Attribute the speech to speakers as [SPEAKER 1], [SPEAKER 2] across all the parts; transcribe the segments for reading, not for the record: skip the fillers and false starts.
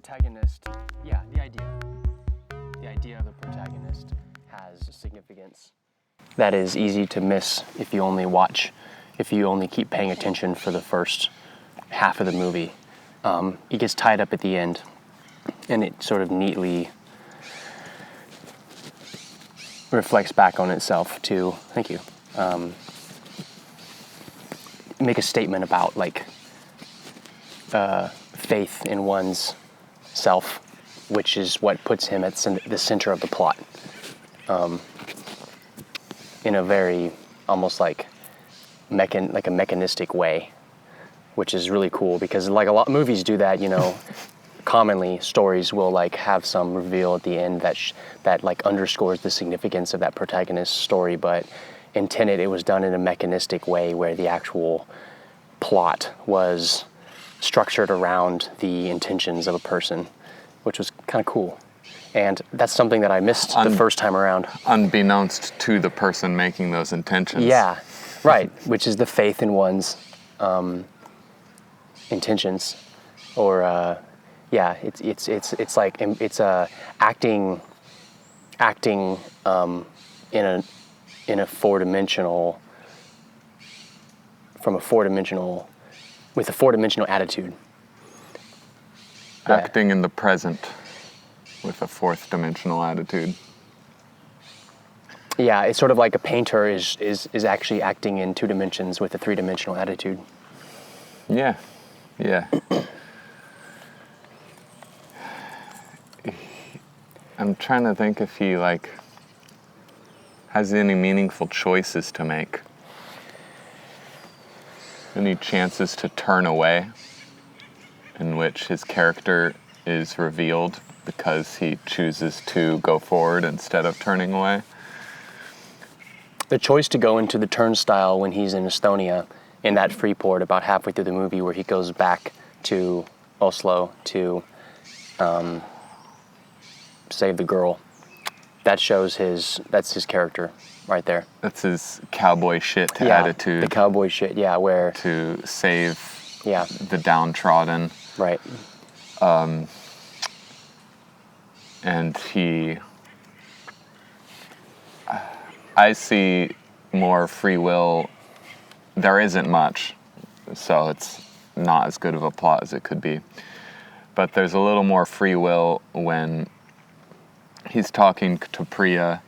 [SPEAKER 1] protagonist, the idea of the protagonist has significance that is easy to miss if you only keep paying attention for the first half of the movie. It gets tied up at the end, and it sort of neatly reflects back on itself to, thank you, make a statement about faith in one's self, which is what puts him at the center of the plot, in a very almost like a mechanistic way, which is really cool because like a lot of movies do that, commonly stories will have some reveal at the end that underscores the significance of that protagonist's story, but in Tenet it was done in a mechanistic way where the actual plot was structured around the intentions of a person, which was kind of cool. And that's something that I missed the first time around.
[SPEAKER 2] Unbeknownst to the person making those intentions.
[SPEAKER 1] Yeah, right, which is the faith in one's intentions, or it's acting in a four-dimensional with a four-dimensional attitude.
[SPEAKER 2] Acting in the present with a fourth dimensional attitude.
[SPEAKER 1] Yeah, it's sort of like a painter is actually acting in two dimensions with a three-dimensional attitude.
[SPEAKER 2] Yeah. I'm trying to think if he has any meaningful choices to make. Any chances to turn away, in which his character is revealed because he chooses to go forward instead of turning away.
[SPEAKER 1] The choice to go into the turnstile when he's in Estonia, in that free port about halfway through the movie where he goes back to Oslo to save the girl, that shows that's his character right there.
[SPEAKER 2] That's his cowboy shit attitude.
[SPEAKER 1] The cowboy shit, where
[SPEAKER 2] to save the downtrodden.
[SPEAKER 1] Right.
[SPEAKER 2] And I see more free will. There isn't much, so it's not as good of a plot as it could be. But there's a little more free will when he's talking to Priya.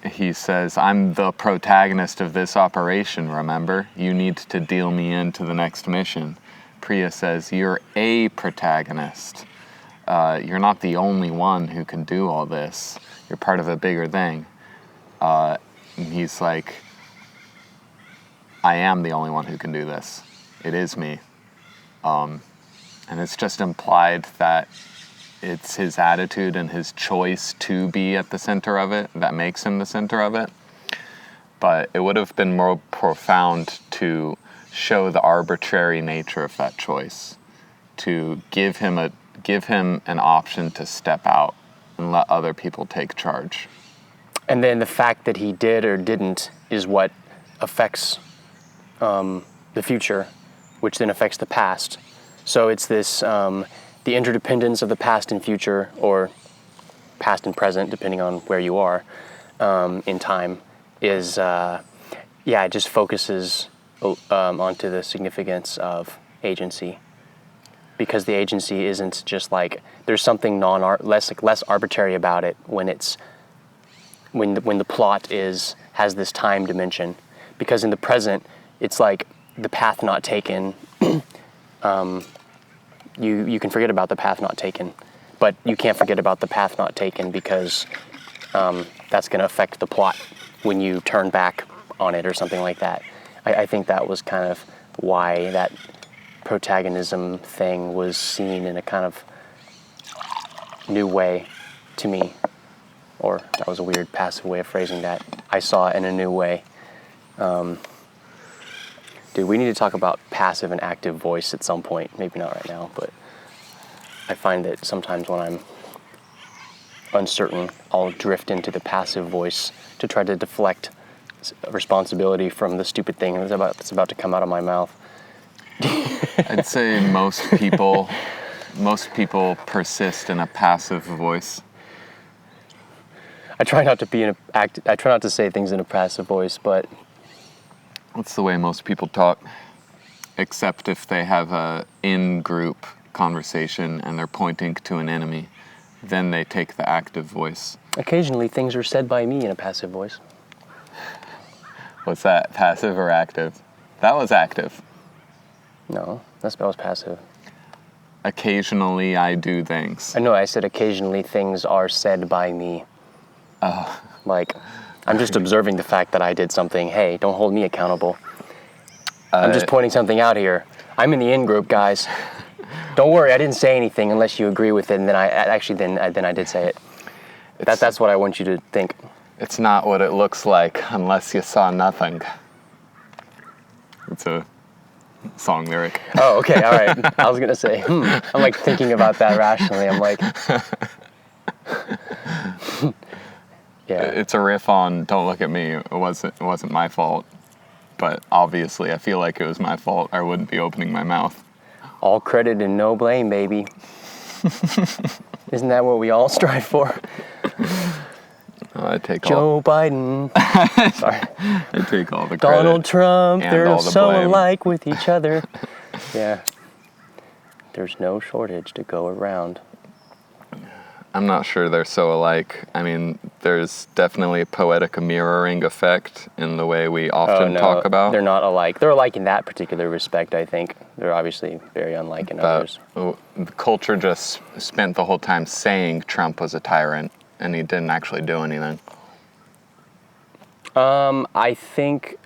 [SPEAKER 2] He says, "I'm the protagonist of this operation, remember? You need to deal me into the next mission." Priya says, "You're a protagonist. You're not the only one who can do all this. You're part of a bigger thing." And he's like, "I am the only one who can do this. It is me." And it's just implied that it's his attitude and his choice to be at the center of it that makes him the center of it. But it would have been more profound to show the arbitrary nature of that choice, to give him an option to step out and let other people take charge.
[SPEAKER 1] And then the fact that he did or didn't is what affects the future, which then affects the past. So it's this, the interdependence of the past and future, or past and present, depending on where you are in time, is, it just focuses onto the significance of agency. Because the agency isn't just there's something less arbitrary about it when the plot has this time dimension. Because in the present, it's the path not taken. You can forget about the path not taken, but you can't forget about the path not taken because that's going to affect the plot when you turn back on it or something like that. I think that was kind of why that protagonism thing was seen in a kind of new way to me. Or that was a weird passive way of phrasing that. I saw it in a new way. Dude, we need to talk about passive and active voice at some point. Maybe not right now, but I find that sometimes when I'm uncertain, I'll drift into the passive voice to try to deflect responsibility from the stupid thing that's about to come out of my mouth.
[SPEAKER 2] I'd say most people most people persist in a passive voice.
[SPEAKER 1] I try not to say things in a passive voice, but
[SPEAKER 2] That's the way most people talk, except if they have a in-group conversation and they're pointing to an enemy, then they take the active voice.
[SPEAKER 1] occasionally things are said by me in a passive voice.
[SPEAKER 2] What's that, passive or active? That was active.
[SPEAKER 1] No, that was passive.
[SPEAKER 2] Occasionally I do things.
[SPEAKER 1] I know, I said occasionally things are said by me.
[SPEAKER 2] Oh.
[SPEAKER 1] Like, I'm just observing the fact that I did something. Hey, don't hold me accountable. I'm just pointing something out here. I'm in the in-group, guys. Don't worry, I didn't say anything unless you agree with it, and then I did say it. That's what I want you to think.
[SPEAKER 2] It's not what it looks like unless you saw nothing. It's a song lyric.
[SPEAKER 1] Oh, okay, all right. I was going to say, I'm like thinking about that rationally. I'm like, yeah.
[SPEAKER 2] It's a riff on "Don't Look at Me." It wasn't my fault, but obviously I feel like it was my fault. I wouldn't be opening my mouth.
[SPEAKER 1] All credit and no blame, baby. Isn't that what we all strive for?
[SPEAKER 2] I take
[SPEAKER 1] Joe Biden. Sorry.
[SPEAKER 2] I take all the credit.
[SPEAKER 1] Donald Trump.
[SPEAKER 2] and
[SPEAKER 1] They're
[SPEAKER 2] all the
[SPEAKER 1] so
[SPEAKER 2] blame.
[SPEAKER 1] alike with each other. Yeah. There's no shortage to go around.
[SPEAKER 2] I'm not sure they're so alike. I mean, there's definitely a poetic mirroring effect in the way we often talk about.
[SPEAKER 1] They're not alike. They're alike in that particular respect, I think. They're obviously very unlike in others.
[SPEAKER 2] The culture just spent the whole time saying Trump was a tyrant, and he didn't actually do anything.
[SPEAKER 1] I think...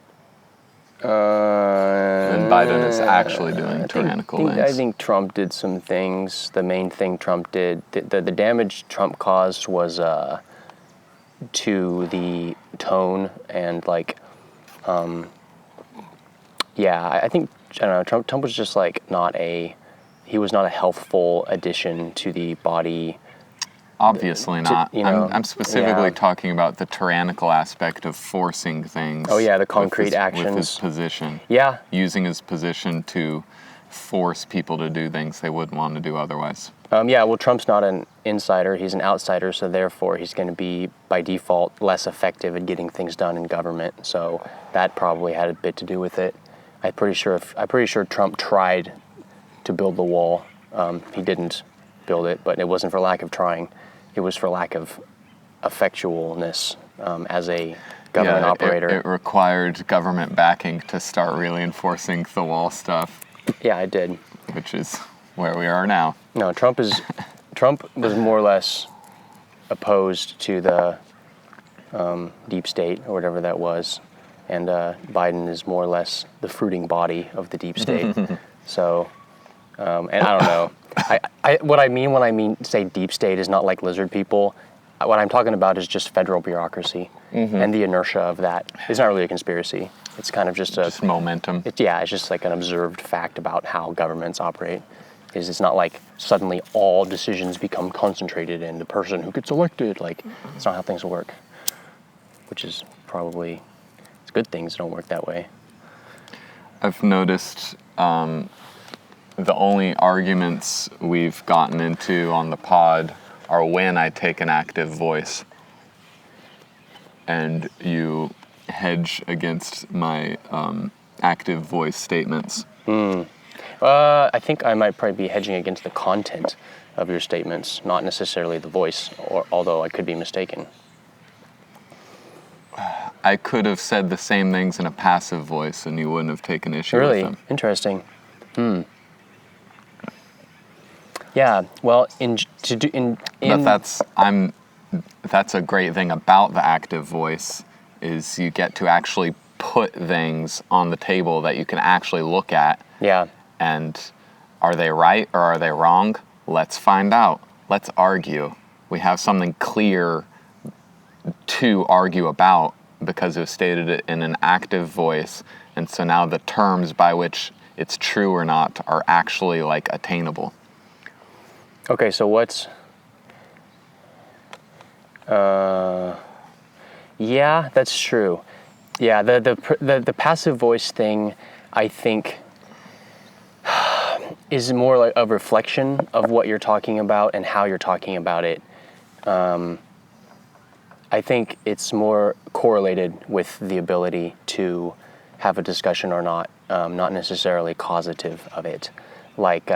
[SPEAKER 2] and Biden is actually doing tyrannical things.
[SPEAKER 1] I think Trump did some things. The main thing Trump did, the damage Trump caused was to the tone and I think, I don't know, Trump was just like he was not a healthful addition to the body.
[SPEAKER 2] Obviously not. I'm specifically
[SPEAKER 1] yeah.
[SPEAKER 2] talking about the tyrannical aspect of forcing things.
[SPEAKER 1] Oh yeah, the concrete
[SPEAKER 2] actions. With his
[SPEAKER 1] actions.
[SPEAKER 2] position.
[SPEAKER 1] Yeah.
[SPEAKER 2] Using his position to force people to do things they wouldn't want to do otherwise.
[SPEAKER 1] Well, Trump's not an insider. He's an outsider, so therefore he's going to be, by default, less effective at getting things done in government. So that probably had a bit to do with it. I'm pretty sure Trump tried to build the wall. He didn't build it, but it wasn't for lack of trying. It was for lack of effectualness as a government operator.
[SPEAKER 2] It required government backing to start really enforcing the wall stuff.
[SPEAKER 1] Yeah, it did.
[SPEAKER 2] Which is where we are now.
[SPEAKER 1] No, Trump was more or less opposed to the deep state or whatever that was, and Biden is more or less the fruiting body of the deep state. So, and I don't know. What I mean when I say deep state is not like lizard people. What I'm talking about is just federal bureaucracy and the inertia of that. It's not really a conspiracy. It's kind of just
[SPEAKER 2] momentum.
[SPEAKER 1] It's just like an observed fact about how governments operate. It's not like suddenly all decisions become concentrated in the person who gets elected. Like, it's not how things work. Which is probably, it's good things don't work that way.
[SPEAKER 2] I've noticed the only arguments we've gotten into on the pod are when I take an active voice and you hedge against my active voice statements.
[SPEAKER 1] I think I might probably be hedging against the content of your statements, not necessarily the voice, although I could be mistaken.
[SPEAKER 2] I could have said the same things in a passive voice and you wouldn't have taken issue
[SPEAKER 1] with
[SPEAKER 2] them.
[SPEAKER 1] Really? Interesting. Yeah, well,
[SPEAKER 2] But that's a great thing about the active voice is you get to actually put things on the table that you can actually look at.
[SPEAKER 1] Yeah.
[SPEAKER 2] And are they right or are they wrong? Let's find out. Let's argue. We have something clear to argue about because we've stated it in an active voice. And so now the terms by which it's true or not are actually attainable.
[SPEAKER 1] Okay, so what's... yeah, that's true. Yeah, the passive voice thing, I think, is more like a reflection of what you're talking about and how you're talking about it. I think it's more correlated with the ability to have a discussion or not, not necessarily causative of it. Like,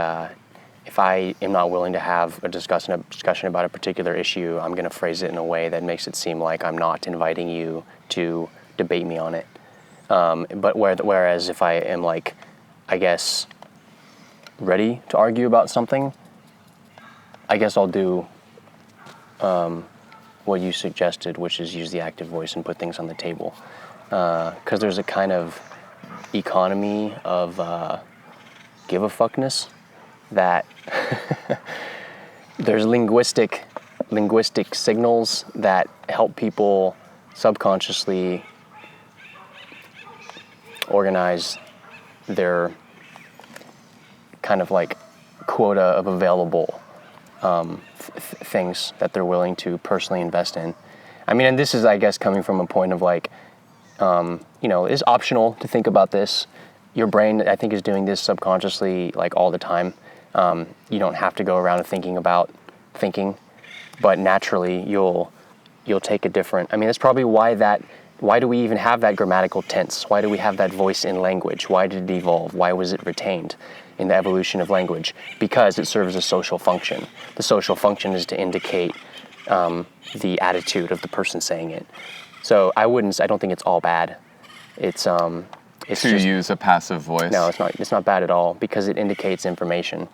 [SPEAKER 1] if I am not willing to have a discussion about a particular issue, I'm going to phrase it in a way that makes it seem like I'm not inviting you to debate me on it. But whereas if I am like, I guess, ready to argue about something, I guess I'll do what you suggested, which is use the active voice and put things on the table. Because there's a kind of economy of give a fuckness that there's linguistic signals that help people subconsciously organize their kind of like quota of available things that they're willing to personally invest in. I mean, and this is, I guess, coming from a point of like, it's optional to think about this. Your brain, I think, is doing this subconsciously like all the time. You don't have to go around thinking about thinking, but naturally you'll take a different. I mean, that's probably why do we even have that grammatical tense? Why do we have that voice in language? Why did it evolve? Why was it retained in the evolution of language? Because it serves a social function. The social function is to indicate the attitude of the person saying it. So I don't think it's all bad. It's to just
[SPEAKER 2] use a passive voice.
[SPEAKER 1] No, it's not bad at all, because it indicates information.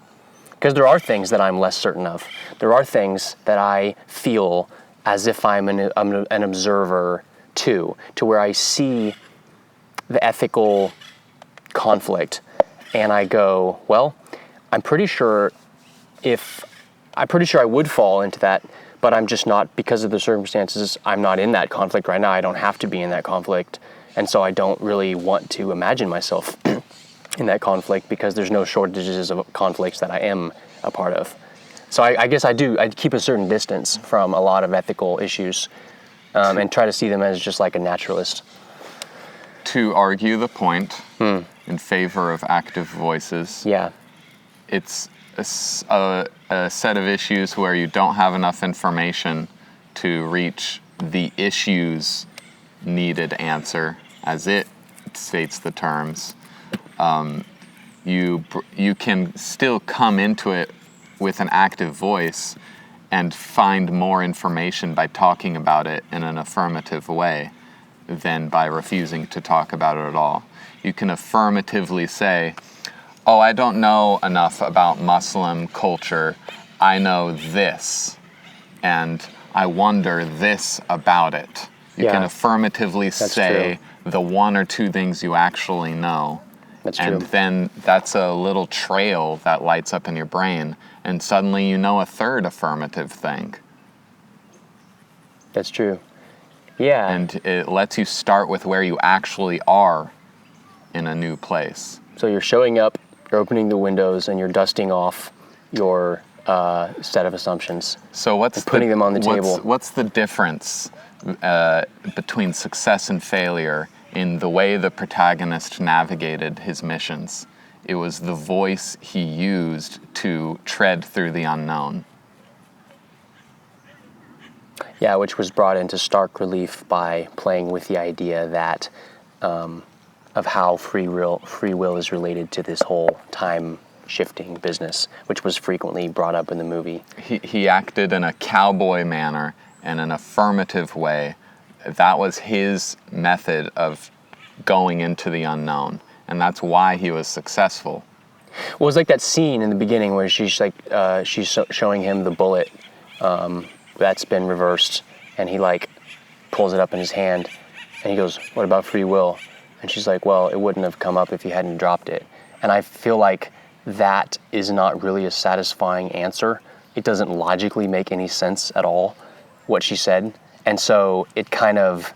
[SPEAKER 1] Because there are things that I'm less certain of. There are things that I feel as if I'm an observer to where I see the ethical conflict and I go, well, I'm pretty sure I would fall into that, but I'm just not, because of the circumstances, I'm not in that conflict right now. I don't have to be in that conflict. And so I don't really want to imagine myself in that conflict, because there's no shortages of conflicts that I am a part of. So I guess I keep a certain distance from a lot of ethical issues and try to see them as just like a naturalist.
[SPEAKER 2] To argue the point in favor of active voices, it's a set of issues where you don't have enough information to reach the issue's needed answer, as it states the terms. You can still come into it with an active voice and find more information by talking about it in an affirmative way than by refusing to talk about it at all. You can affirmatively say, oh, I don't know enough about Muslim culture. I know this, and I wonder this about it. You can affirmatively say the one or two things you actually know.
[SPEAKER 1] That's
[SPEAKER 2] and
[SPEAKER 1] true.
[SPEAKER 2] Then that's a little trail that lights up in your brain, and suddenly you know a third affirmative thing.
[SPEAKER 1] That's true. Yeah.
[SPEAKER 2] And it lets you start with where you actually are in a new place.
[SPEAKER 1] So you're showing up, you're opening the windows, and you're dusting off your set of assumptions.
[SPEAKER 2] So
[SPEAKER 1] putting them on the table.
[SPEAKER 2] What's the difference between success and failure in the way the protagonist navigated his missions? It was the voice he used to tread through the unknown.
[SPEAKER 1] Yeah, which was brought into stark relief by playing with the idea that of how free will is related to this whole time shifting business, which was frequently brought up in the movie.
[SPEAKER 2] He acted in a cowboy manner, in an affirmative way. That was his method of going into the unknown, and that's why he was successful.
[SPEAKER 1] Well, it's like that scene in the beginning where she's showing him the bullet that's been reversed, and he like pulls it up in his hand, and he goes, "What about free will?" And she's like, "Well, it wouldn't have come up if you hadn't dropped it." And I feel like that is not really a satisfying answer. It doesn't logically make any sense at all, what she said. And so it kind of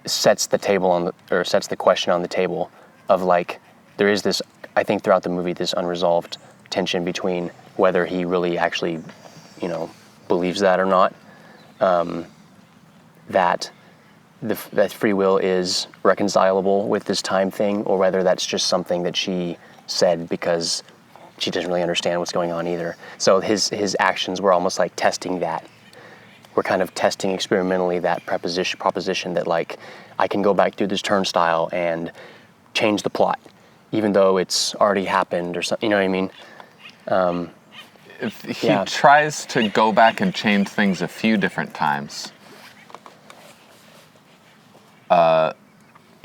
[SPEAKER 1] sets the question on the table of like, there is this, I think throughout the movie, this unresolved tension between whether he really actually, believes that or not, that free will is reconcilable with this time thing, or whether that's just something that she said, because she doesn't really understand what's going on either. So his actions were almost like testing that. We're kind of testing experimentally that proposition that, like, I can go back through this turnstile and change the plot, even though it's already happened or something. You know what I mean?
[SPEAKER 2] If he tries to go back and change things a few different times.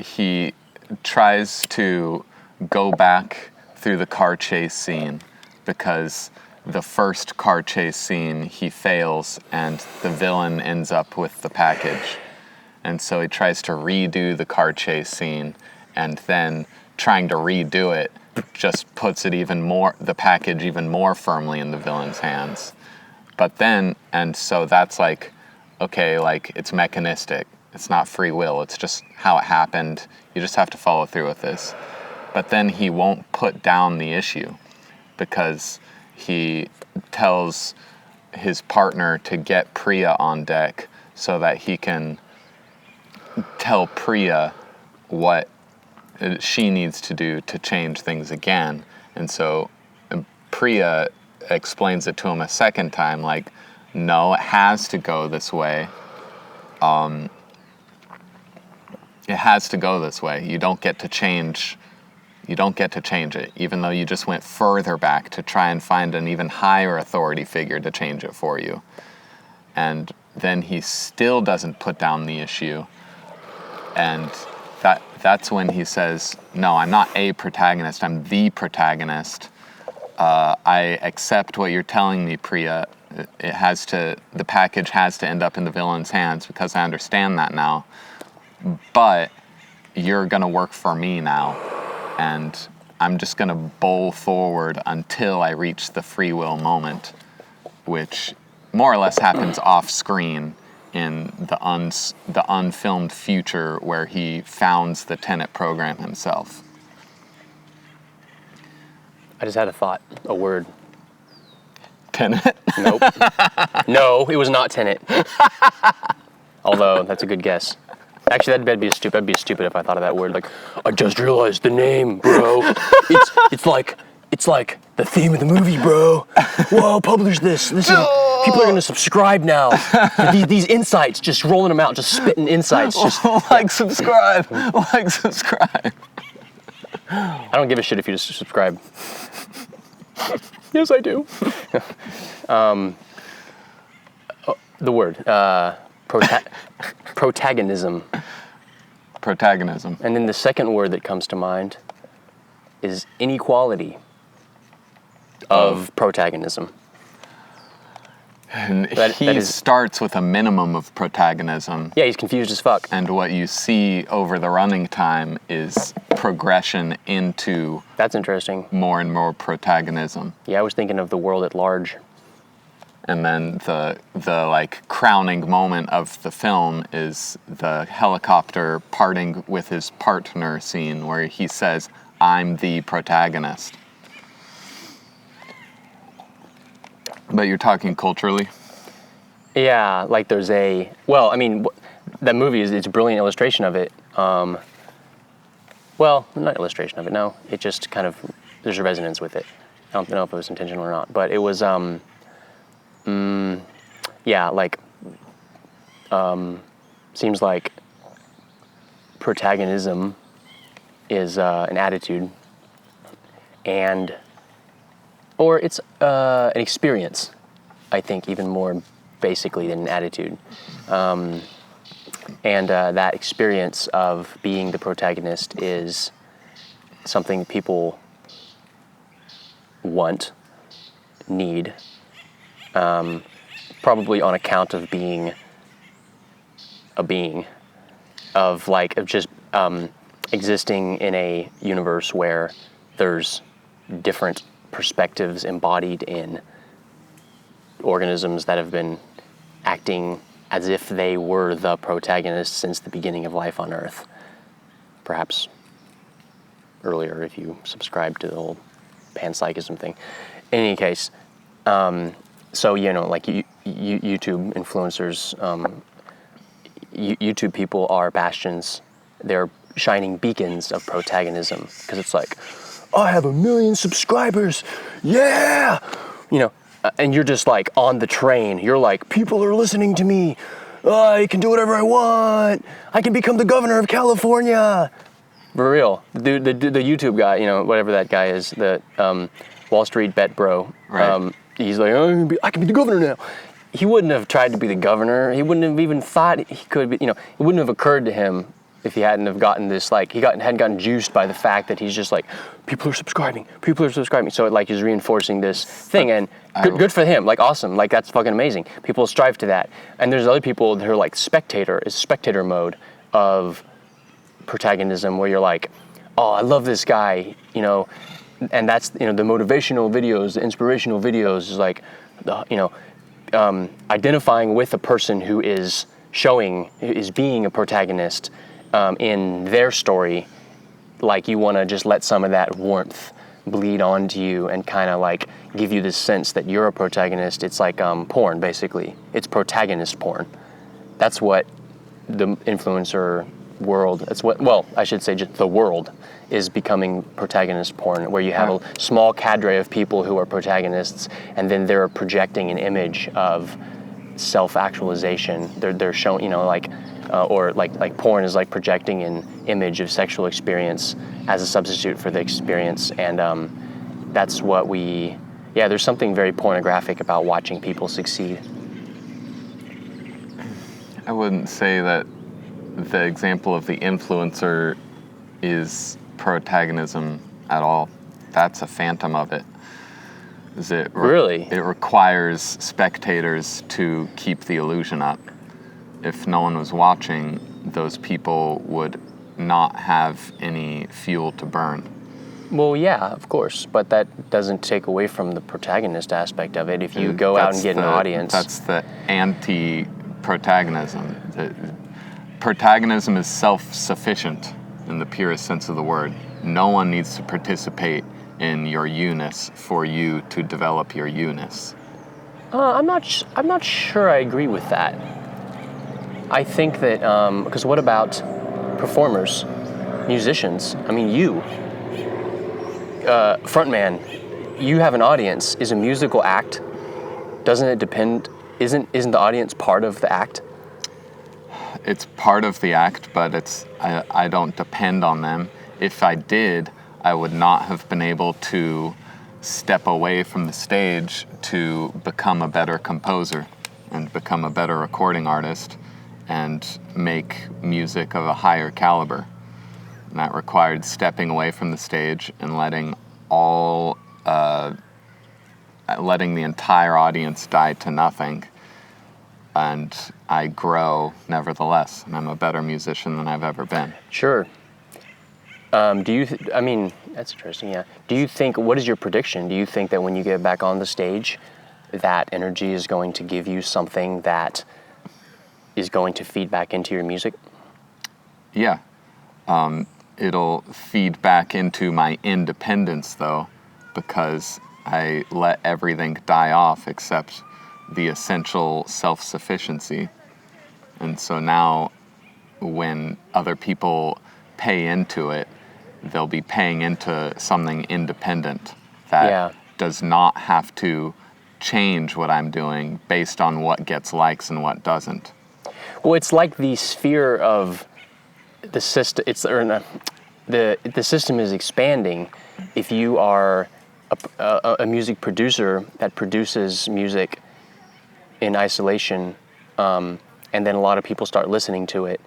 [SPEAKER 2] He tries to go back through the car chase scene because the first car chase scene he fails and the villain ends up with the package. And so he tries to redo the car chase scene, and then trying to redo it just puts it the package even more firmly in the villain's hands. But then, and so that's like, okay, like, it's mechanistic. It's not free will. It's just how it happened. You just have to follow through with this. But then he won't put down the issue because he tells his partner to get Priya on deck so that he can tell Priya what she needs to do to change things again. And so Priya explains it to him a second time, like, no, it has to go this way. It has to go this way. You don't get to change it, even though you just went further back to try and find an even higher authority figure to change it for you. And then he still doesn't put down the issue. And that's when he says, no, I'm not a protagonist, I'm the protagonist. I accept what you're telling me, Priya. The package has to end up in the villain's hands because I understand that now. But you're gonna work for me now, and I'm just gonna bowl forward until I reach the free will moment, which more or less happens off screen in the unfilmed future where he founds the Tenet program himself.
[SPEAKER 1] I just had a thought, a word.
[SPEAKER 2] Tenet?
[SPEAKER 1] Nope. No, it was not Tenet. Although, that's a good guess. Actually, that'd be stupid if I thought of that word. Like, I just realized the name, bro. It's like the theme of the movie, bro. Whoa, publish this. Listen, people are gonna subscribe now. These insights, just rolling them out, just spitting insights. Just
[SPEAKER 2] subscribe. Like, subscribe.
[SPEAKER 1] I don't give a shit if you just subscribe. Yes, I do. The word. Protagonism.
[SPEAKER 2] Protagonism.
[SPEAKER 1] And then the second word that comes to mind is inequality of protagonism.
[SPEAKER 2] And he starts with a minimum of protagonism.
[SPEAKER 1] Yeah, he's confused as fuck.
[SPEAKER 2] And what you see over the running time is progression into...
[SPEAKER 1] That's interesting.
[SPEAKER 2] ...more and more protagonism.
[SPEAKER 1] Yeah, I was thinking of the world at large.
[SPEAKER 2] And then the like crowning moment of the film is the helicopter parting with his partner scene where he says, I'm the protagonist. But you're talking culturally?
[SPEAKER 1] Yeah, like there's that movie it's a brilliant illustration of it. Well, not illustration of it, no. It just kind of, there's a resonance with it. I don't know if it was intentional or not, but it was, seems like protagonism is an attitude, or it's an experience, I think, even more basically than an attitude. That experience of being the protagonist is something people want, need, probably on account of being a being, of just existing in a universe where there's different perspectives embodied in organisms that have been acting as if they were the protagonist since the beginning of life on Earth. Perhaps earlier if you subscribe to the whole panpsychism thing. In any case, so, like YouTube influencers, YouTube people are bastions. They're shining beacons of protagonism because it's like, I have 1 million subscribers. Yeah. And you're just like on the train. You're like, people are listening to me. I can do whatever I want. I can become the governor of California. For real. The YouTube guy, whatever that guy is, the Wall Street bet bro.
[SPEAKER 2] Right.
[SPEAKER 1] He's like, I can be the governor now. He wouldn't have tried to be the governor. He wouldn't have even thought he could be, it wouldn't have occurred to him if he hadn't have gotten this, hadn't gotten juiced by the fact that he's just like, people are subscribing. So it is reinforcing this thing, and good for him, awesome, that's fucking amazing. People strive to that. And there's other people that are spectator mode of protagonism, where you're like, oh, I love this guy, and that's, the motivational videos, the inspirational videos is like, identifying with a person who is being a protagonist in their story, you want to just let some of that warmth bleed onto you and kind of give you this sense that you're a protagonist. It's like porn, basically. It's protagonist porn. That's what the influencer world, I should say just the world is becoming protagonist porn, where you have a small cadre of people who are protagonists, and then they're projecting an image of self-actualization. They're showing, or porn is projecting an image of sexual experience as a substitute for the experience, and that's what there's something very pornographic about watching people succeed.
[SPEAKER 2] I wouldn't say that the example of the influencer is protagonism at all. That's a phantom of it.
[SPEAKER 1] Really?
[SPEAKER 2] It requires spectators to keep the illusion up. If no one was watching, those people would not have any fuel to burn.
[SPEAKER 1] Well, yeah, of course, but that doesn't take away from the protagonist aspect of it. If you go out and get an audience...
[SPEAKER 2] That's the anti-protagonism. Protagonism is self-sufficient in the purest sense of the word. No one needs to participate in your you-ness for you to develop your you-ness.
[SPEAKER 1] I'm not sure I agree with that. I think that, because what about performers, musicians? I mean, you, frontman, you have an audience. Is a musical act, doesn't it depend, isn't the audience part of the act?
[SPEAKER 2] It's part of the act, but I don't depend on them. If I did, I would not have been able to step away from the stage to become a better composer and become a better recording artist and make music of a higher caliber. And that required stepping away from the stage and letting the entire audience die to nothing. And I grow nevertheless, and I'm a better musician than I've ever been.
[SPEAKER 1] Sure. That's interesting, yeah. Do you think, what is your prediction? Do you think that when you get back on the stage, that energy is going to give you something that is going to feed back into your music?
[SPEAKER 2] Yeah. It'll feed back into my independence, though, because I let everything die off except the essential self-sufficiency. And so now when other people pay into it, they'll be paying into something independent that does not have to change what I'm doing based on what gets likes and what doesn't.
[SPEAKER 1] Well, it's like the sphere of the system. The system is expanding. If you are a music producer that produces music in isolation, and then a lot of people start listening to it,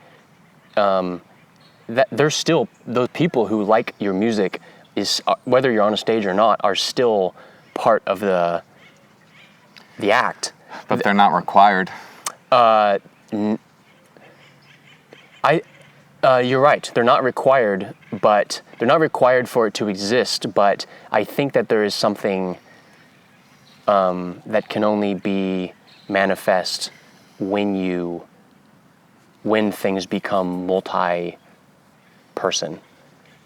[SPEAKER 1] that there's still those people who like your music, is whether you're on a stage or not, are still part of the act.
[SPEAKER 2] But they're not required.
[SPEAKER 1] You're right. They're not required, but they're not required for it to exist. But I think that there is something that can only be manifest when things become multi-person.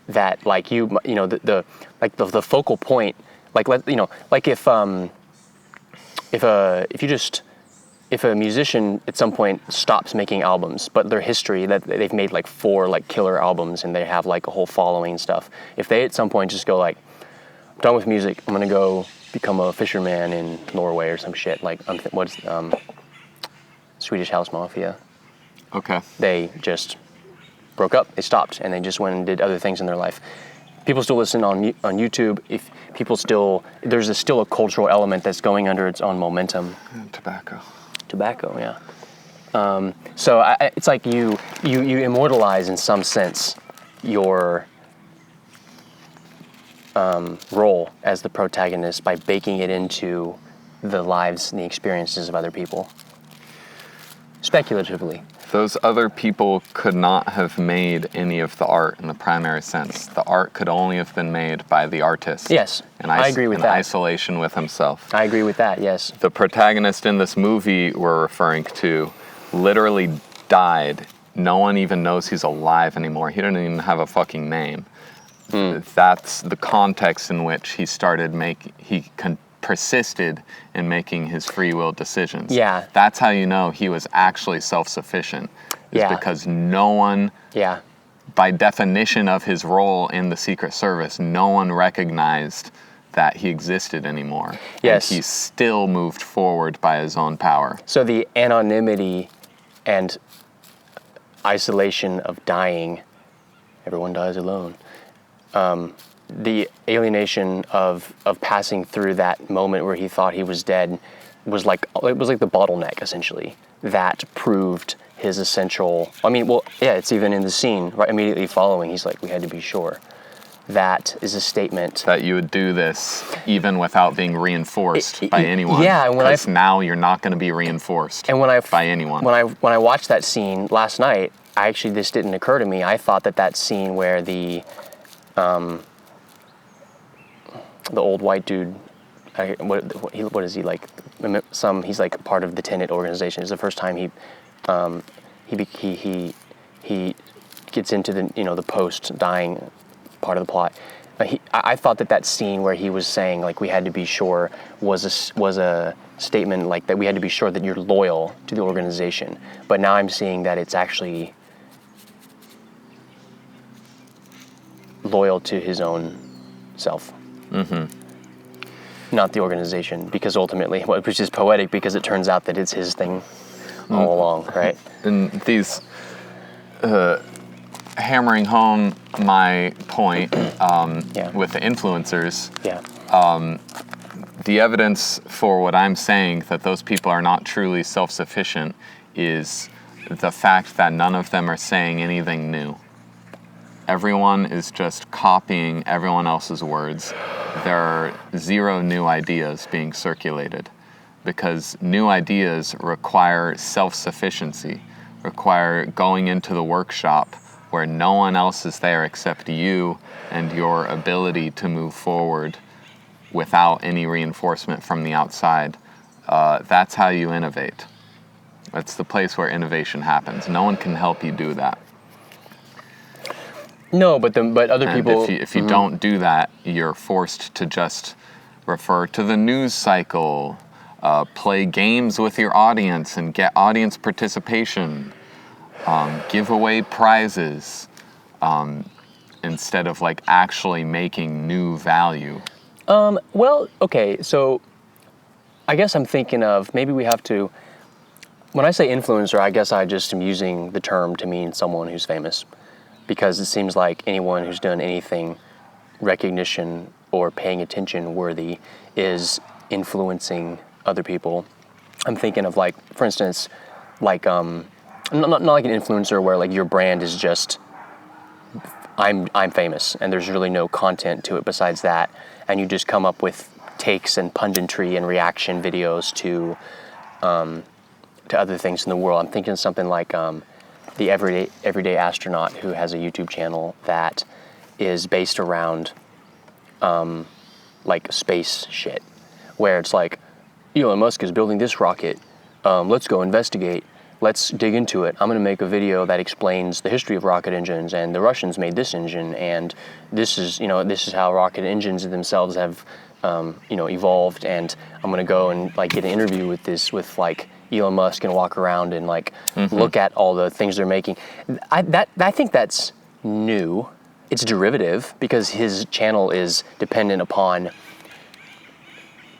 [SPEAKER 1] That the focal point, if a musician at some point stops making albums, but their history, that they've made 4 killer albums and they have a whole following and stuff. If they at some point just go done with music. I'm gonna go become a fisherman in Norway or some shit. Like, what's Swedish House Mafia?
[SPEAKER 2] Okay.
[SPEAKER 1] They just broke up. They stopped, and they just went and did other things in their life. People still listen on YouTube. If people still, there's still a cultural element that's going under its own momentum.
[SPEAKER 2] And tobacco.
[SPEAKER 1] Tobacco, yeah. So it's like you immortalize in some sense your role as the protagonist by baking it into the lives and the experiences of other people. Speculatively.
[SPEAKER 2] Those other people could not have made any of the art in the primary sense. The art could only have been made by the artist.
[SPEAKER 1] Yes, I agree with that.
[SPEAKER 2] In isolation with himself.
[SPEAKER 1] I agree with that, yes.
[SPEAKER 2] The protagonist in this movie we're referring to literally died. No one even knows he's alive anymore. He doesn't even have a fucking name. That's the context in which he started persisted in making his free will decisions.
[SPEAKER 1] Yeah.
[SPEAKER 2] That's how you know he was actually self-sufficient. Because no one, by definition of his role in the Secret Service, no one recognized that he existed anymore.
[SPEAKER 1] Yes.
[SPEAKER 2] And he still moved forward by his own power.
[SPEAKER 1] So the anonymity and isolation of dying, everyone dies alone. The alienation of passing through that moment where he thought he was dead was like the bottleneck, essentially, that proved his essential. I mean, well, yeah, it's even in the scene right immediately following. He's like, we had to be sure. That is a statement
[SPEAKER 2] that you would do this even without being reinforced by anyone.
[SPEAKER 1] Yeah, and
[SPEAKER 2] because now you're not going to be reinforced by anyone.
[SPEAKER 1] When I watched that scene last night, this didn't occur to me. I thought that scene where the old white dude, what is he like? He's like part of the Tenet organization. It's the first time he gets into the post dying part of the plot. I thought that scene where he was saying like we had to be sure was a statement like that we had to be sure that you're loyal to the organization. But now I'm seeing that it's actually loyal to his own self. Not the organization, because ultimately, which is poetic because it turns out that it's his thing all along, right?
[SPEAKER 2] And these hammering home my point with the influencers. The evidence for what I'm saying that those people are not truly self-sufficient is the fact that none of them are saying anything new. Everyone is just copying everyone else's words. There are zero new ideas being circulated because new ideas require self-sufficiency, require going into the workshop where no one else is there except you and your ability to move forward without any reinforcement from the outside. That's how you innovate. That's the place where innovation happens. No one can help you do that.
[SPEAKER 1] No, but other people.
[SPEAKER 2] If you don't do that, you're forced to just refer to the news cycle, play games with your audience and get audience participation, give away prizes, instead of like actually making new value.
[SPEAKER 1] Well, okay, so I guess I'm thinking of maybe we have to. When I say influencer, I guess I just am using the term to mean someone who's famous. Because it seems like anyone who's done anything recognition or paying attention worthy is influencing other people. I'm thinking of like, for instance, like not like an influencer where like your brand is just I'm famous and there's really no content to it besides that, and you just come up with takes and punditry and reaction videos to other things in the world. I'm thinking something like the everyday astronaut who has a YouTube channel that is based around like space shit, where it's like Elon Musk is building this rocket. Let's go investigate. Let's dig into it. I'm going to make a video that explains the history of rocket engines, and the Russians made this engine, and this is how rocket engines themselves have evolved. And I'm going to go and like get an interview with like Elon Musk and walk around and like look at all the things they're making. I think that's new, it's derivative because his channel is dependent upon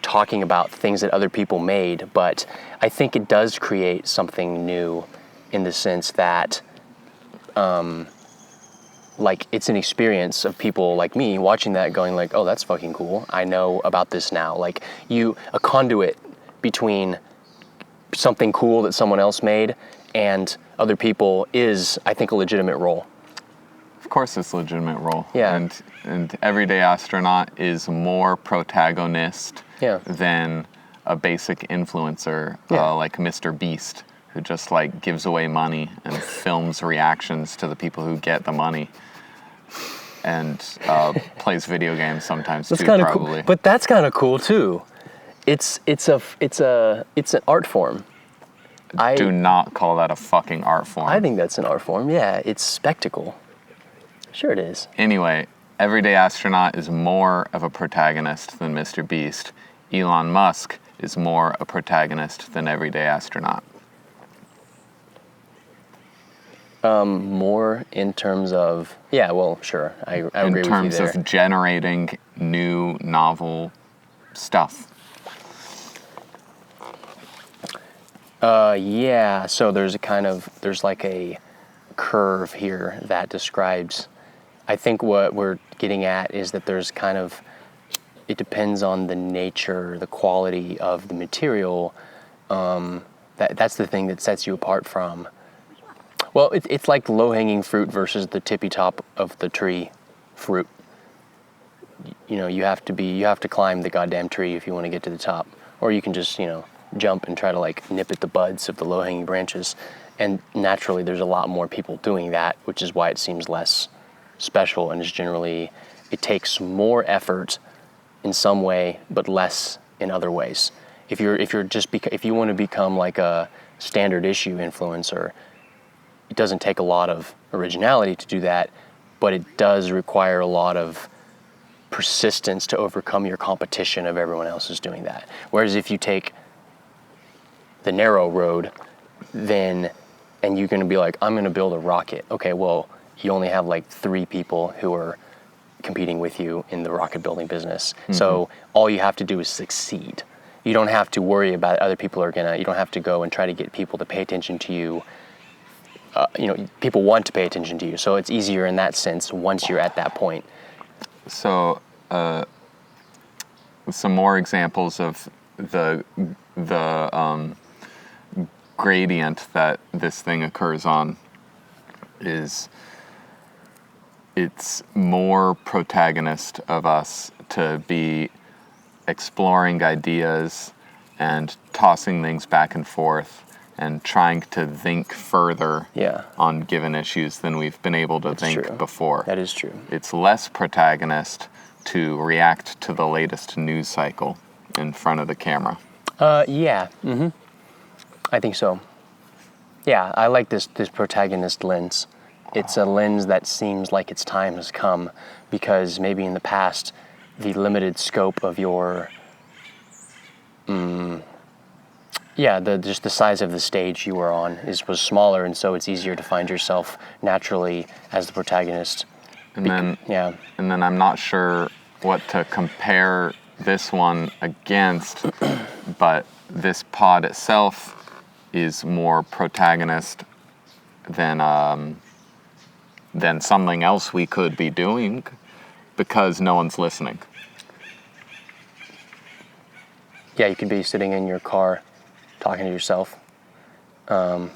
[SPEAKER 1] talking about things that other people made, but I think it does create something new in the sense that like it's an experience of people like me watching that going like, oh, that's fucking cool. I know about this now. Like a conduit between something cool that someone else made and other people is, I think, a legitimate role.
[SPEAKER 2] Of course it's a legitimate role.
[SPEAKER 1] Yeah.
[SPEAKER 2] And Everyday Astronaut is more protagonist than a basic influencer like Mr. Beast, who just like gives away money and films reactions to the people who get the money. And plays video games sometimes too, probably.
[SPEAKER 1] Cool. But that's kind of cool too. It's an art form.
[SPEAKER 2] Do not call that a fucking art form.
[SPEAKER 1] I think that's an art form. Yeah, it's spectacle. Sure it is.
[SPEAKER 2] Anyway, Everyday Astronaut is more of a protagonist than Mr. Beast. Elon Musk is more a protagonist than Everyday Astronaut.
[SPEAKER 1] More in terms of, sure, I agree with you there.
[SPEAKER 2] In terms of generating new, novel stuff.
[SPEAKER 1] So there's like a curve here that describes, I think what we're getting at is that there's kind of, it depends on the nature, the quality of the material, that's the thing that sets you apart from. Well, it's like low-hanging fruit versus the tippy top of the tree fruit. You know, you have to climb the goddamn tree if you want to get to the top. Or you can just, jump and try to like nip at the buds of the low-hanging branches. And naturally, there's a lot more people doing that, which is why it seems less special and is generally, it takes more effort in some way, but less in other ways. If you want to become like a standard issue influencer, it doesn't take a lot of originality to do that, but it does require a lot of persistence to overcome your competition of everyone else is doing that. Whereas if you take the narrow road, and you're going to be like, I'm going to build a rocket. Okay, well, you only have like 3 people who are competing with you in the rocket building business. Mm-hmm. So all you have to do is succeed. You don't have to worry about other people you don't have to go and try to get people to pay attention to you. People want to pay attention to you. So it's easier in that sense once you're at that point.
[SPEAKER 2] So some more examples of the gradient that this thing occurs on is it's more protagonist of us to be exploring ideas and tossing things back and forth and trying to think further on given issues than we've been able to think before.
[SPEAKER 1] That is true.
[SPEAKER 2] It's less protagonist to react to the latest news cycle in front of the camera.
[SPEAKER 1] Mm-hmm. I think so. Yeah, I like this protagonist lens. It's a lens that seems like its time has come because maybe in the past, the limited scope of your, just the size of the stage you were on was smaller, and so it's easier to find yourself naturally as the protagonist.
[SPEAKER 2] And then I'm not sure what to compare this one against, but this pod itself is more protagonist than something else we could be doing because no one's listening.
[SPEAKER 1] Yeah, you could be sitting in your car talking to yourself.
[SPEAKER 2] I'm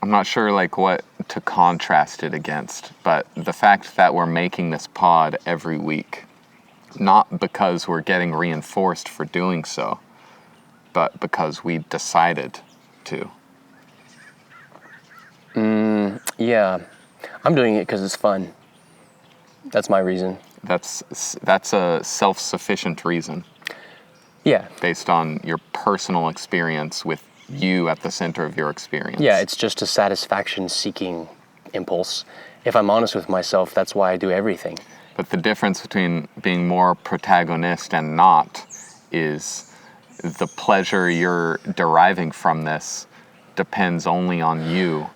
[SPEAKER 2] not sure what to contrast it against, but the fact that we're making this pod every week, not because we're getting reinforced for doing so, but because we decided to.
[SPEAKER 1] Yeah, I'm doing it because it's fun. That's my reason.
[SPEAKER 2] That's a self-sufficient reason.
[SPEAKER 1] Yeah.
[SPEAKER 2] Based on your personal experience with you at the center of your experience.
[SPEAKER 1] Yeah, it's just a satisfaction-seeking impulse. If I'm honest with myself, that's why I do everything.
[SPEAKER 2] But the difference between being more protagonist and not is the pleasure you're deriving from this depends only on you,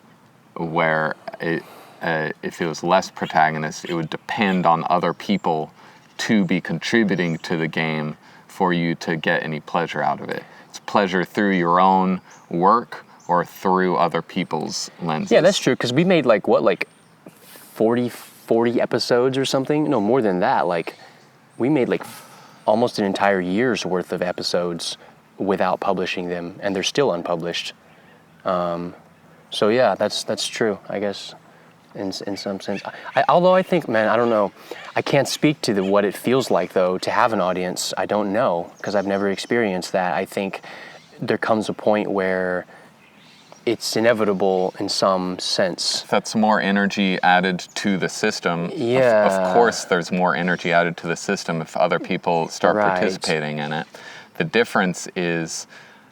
[SPEAKER 2] where if it was less protagonist, it would depend on other people to be contributing to the game for you to get any pleasure out of it. It's pleasure through your own work or through other people's lenses.
[SPEAKER 1] Yeah, that's true, because we made 40 episodes or something? No, more than that. We made almost an entire year's worth of episodes without publishing them, and they're still unpublished. So yeah, that's true, I guess, in some sense. Although I think, man, I don't know. I can't speak to what it feels like, though, to have an audience. I don't know, because I've never experienced that. I think there comes a point where it's inevitable in some sense.
[SPEAKER 2] That's more energy added to the system.
[SPEAKER 1] Yeah.
[SPEAKER 2] Of course there's more energy added to the system if other people start
[SPEAKER 1] Right.
[SPEAKER 2] participating in it. The difference is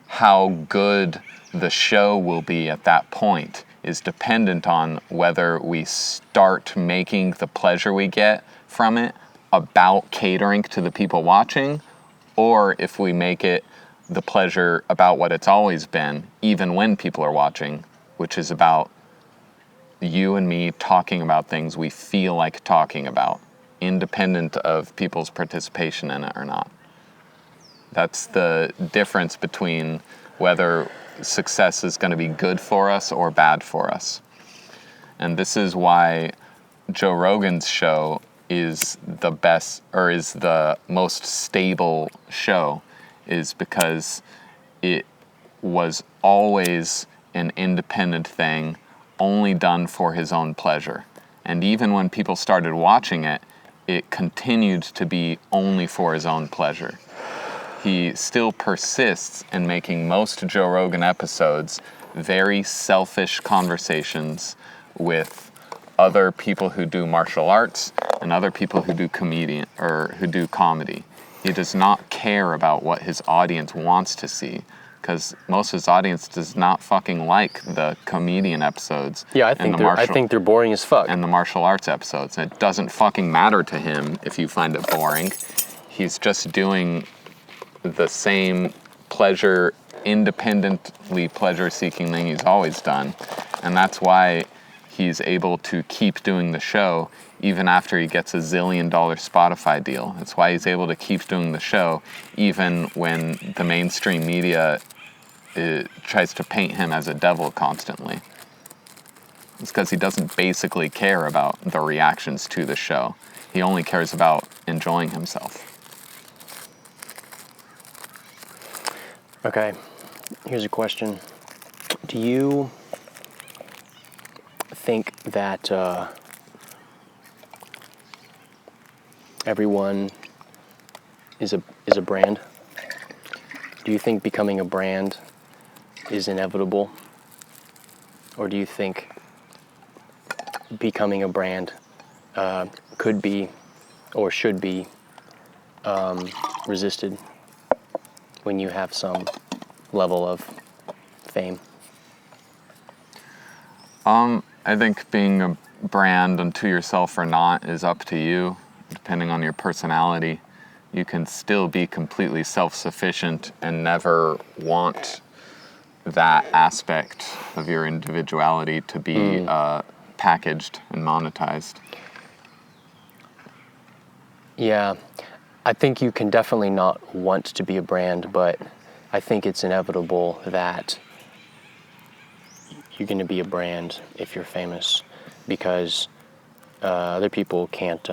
[SPEAKER 2] how good the show will be at that point is dependent on whether we start making the pleasure we get from it about catering to the people watching, or if we make it the pleasure about what it's always been, even when people are watching, which is about you and me talking about things we feel like talking about, independent of people's participation in it or not. That's the difference between whether success is going to be good for us or bad for us. And this is why Joe Rogan's show is the best, or is the most stable show, is because it was always an independent thing, only done for his own pleasure. And even when people started watching it, it continued to be only for his own pleasure. He still persists in making most Joe Rogan episodes very selfish conversations with other people who do martial arts and other people who do comedy. He does not care about what his audience wants to see, because most of his audience does not fucking like the comedian episodes.
[SPEAKER 1] Yeah, I think they're boring as fuck.
[SPEAKER 2] And the martial arts episodes. It doesn't fucking matter to him if you find it boring. He's just doing the same independently pleasure-seeking thing he's always done. And that's why he's able to keep doing the show even after he gets $1 zillion Spotify deal. That's why he's able to keep doing the show even when the mainstream media tries to paint him as a devil constantly. It's because he doesn't basically care about the reactions to the show. He only cares about enjoying himself.
[SPEAKER 1] Okay, here's a question. Do you think that everyone is a brand? Do you think becoming a brand is inevitable? Or do you think becoming a brand could be or should be resisted when you have some level of fame?
[SPEAKER 2] I think being a brand unto yourself or not is up to you, depending on your personality. You can still be completely self-sufficient and never want that aspect of your individuality to be packaged and monetized.
[SPEAKER 1] Yeah, I think you can definitely not want to be a brand, but I think it's inevitable that you're going to be a brand if you're famous, because other people can't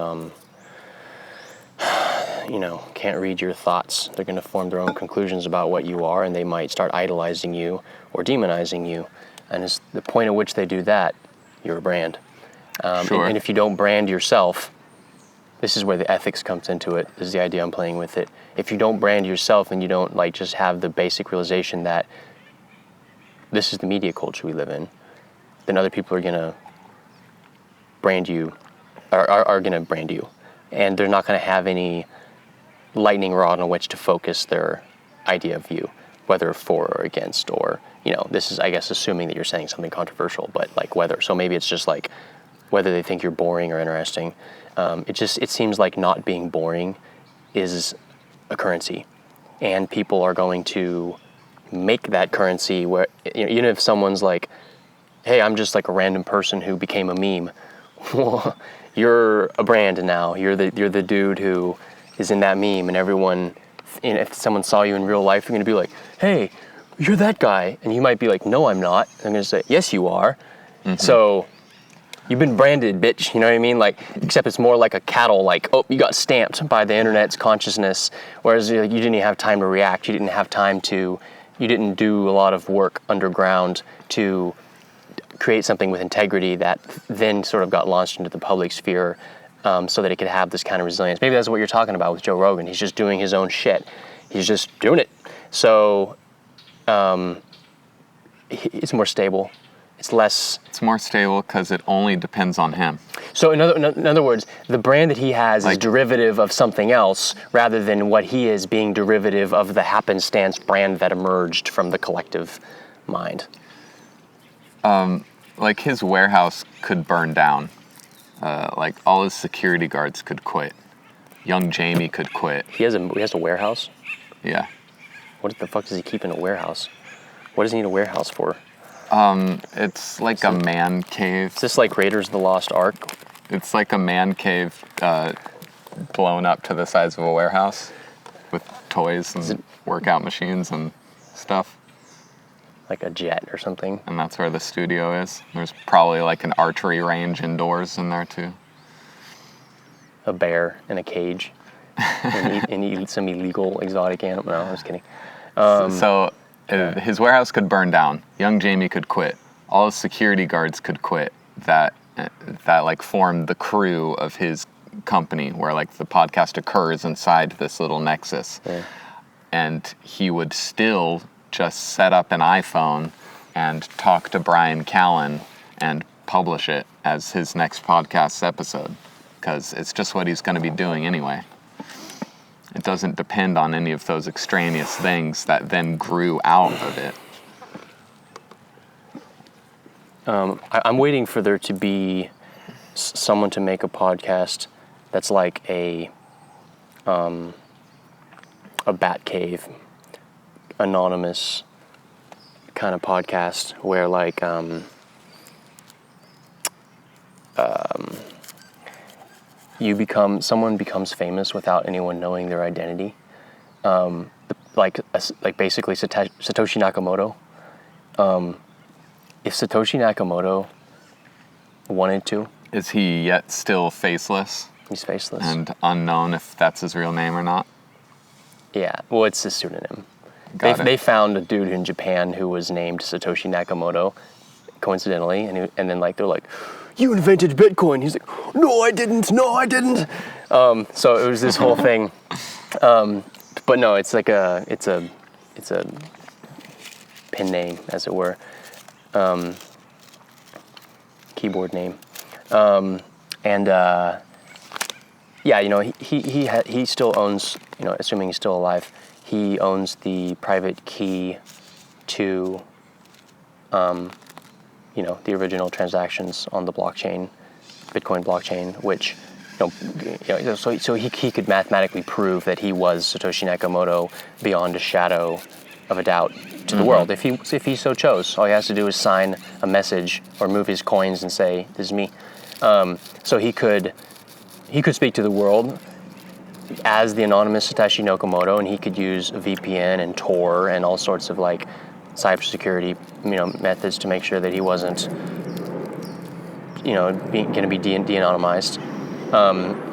[SPEAKER 1] read your thoughts. They're going to form their own conclusions about what you are, and they might start idolizing you or demonizing you. And it's the point at which they do that, you're a brand.
[SPEAKER 2] Sure.
[SPEAKER 1] And if you don't brand yourself, this is where the ethics comes into it. This is the idea I'm playing with it. If you don't brand yourself and you don't just have the basic realization that this is the media culture we live in, then other people are going to brand you, are going to brand you. And they're not going to have any lightning rod on which to focus their idea of you, whether for or against, or, this is, I guess, assuming that you're saying something controversial, but whether. So maybe it's just whether they think you're boring or interesting. It seems like not being boring is a currency, and people are going to make that currency where, even if someone's like, hey, I'm just a random person who became a meme, well, you're a brand now. You're the dude who is in that meme, and everyone, if someone saw you in real life, you're going to be like, hey, you're that guy. And you might be like, no, I'm not. I'm going to say, yes, you are. So you've been branded, bitch. You know what I mean? Like, except it's more like a cattle, like, oh, you got stamped by the internet's consciousness. Whereas you didn't even have time to react. You didn't do a lot of work underground to create something with integrity that then sort of got launched into the public sphere, so that it could have this kind of resilience. Maybe that's what you're talking about with Joe Rogan. He's just doing his own shit. He's just doing it. So it's more stable. It's less...
[SPEAKER 2] It's more stable because it only depends on him.
[SPEAKER 1] So in other words, the brand that he has is derivative of something else rather than what he is being derivative of the happenstance brand that emerged from the collective mind.
[SPEAKER 2] Like his warehouse could burn down. Like all his security guards could quit. Young Jamie could quit.
[SPEAKER 1] He has a warehouse?
[SPEAKER 2] Yeah.
[SPEAKER 1] What the fuck does he keep in a warehouse? What does he need a warehouse for?
[SPEAKER 2] It's like a man cave.
[SPEAKER 1] Is this like Raiders of the Lost Ark?
[SPEAKER 2] It's like a man cave blown up to the size of a warehouse with toys and workout machines and stuff.
[SPEAKER 1] Like a jet or something?
[SPEAKER 2] And that's where the studio is. There's probably like an archery range indoors in there too.
[SPEAKER 1] A bear in a cage and eat some illegal exotic animal. No, I'm just kidding.
[SPEAKER 2] His warehouse could burn down. Young Jamie could quit. All his security guards could quit. That like formed the crew of his company, where like the podcast occurs inside this little nexus. Yeah. And he would still just set up an iPhone and talk to Brian Callen and publish it as his next podcast episode, because it's just what he's going to be doing anyway. It doesn't depend on any of those extraneous things that then grew out of it.
[SPEAKER 1] I'm waiting for there to be someone to make a podcast that's like a bat cave, anonymous kind of podcast where like someone becomes famous without anyone knowing their identity, like basically Satoshi Nakamoto. If Satoshi Nakamoto wanted to,
[SPEAKER 2] is he yet still faceless?
[SPEAKER 1] He's faceless
[SPEAKER 2] and unknown if that's his real name or not.
[SPEAKER 1] Yeah, well, it's a pseudonym.
[SPEAKER 2] They
[SPEAKER 1] found a dude in Japan who was named Satoshi Nakamoto, coincidentally, and then like they're like, "You invented Bitcoin." He's like, "No, I didn't. So it was this whole thing, but no, it's like it's a pen name, as it were, keyboard name, yeah, you know, he still owns, you know, assuming he's still alive, he owns the private key to, you know, the original transactions on the blockchain, Bitcoin blockchain, which, you know, so he could mathematically prove that he was Satoshi Nakamoto beyond a shadow of a doubt to the world. If he so chose, all he has to do is sign a message or move his coins and say, "This is me." So he could speak to the world as the anonymous Satoshi Nakamoto, and he could use a VPN and Tor and all sorts of like cybersecurity, you know, methods to make sure that he wasn't, you know, going to be de-anonymized.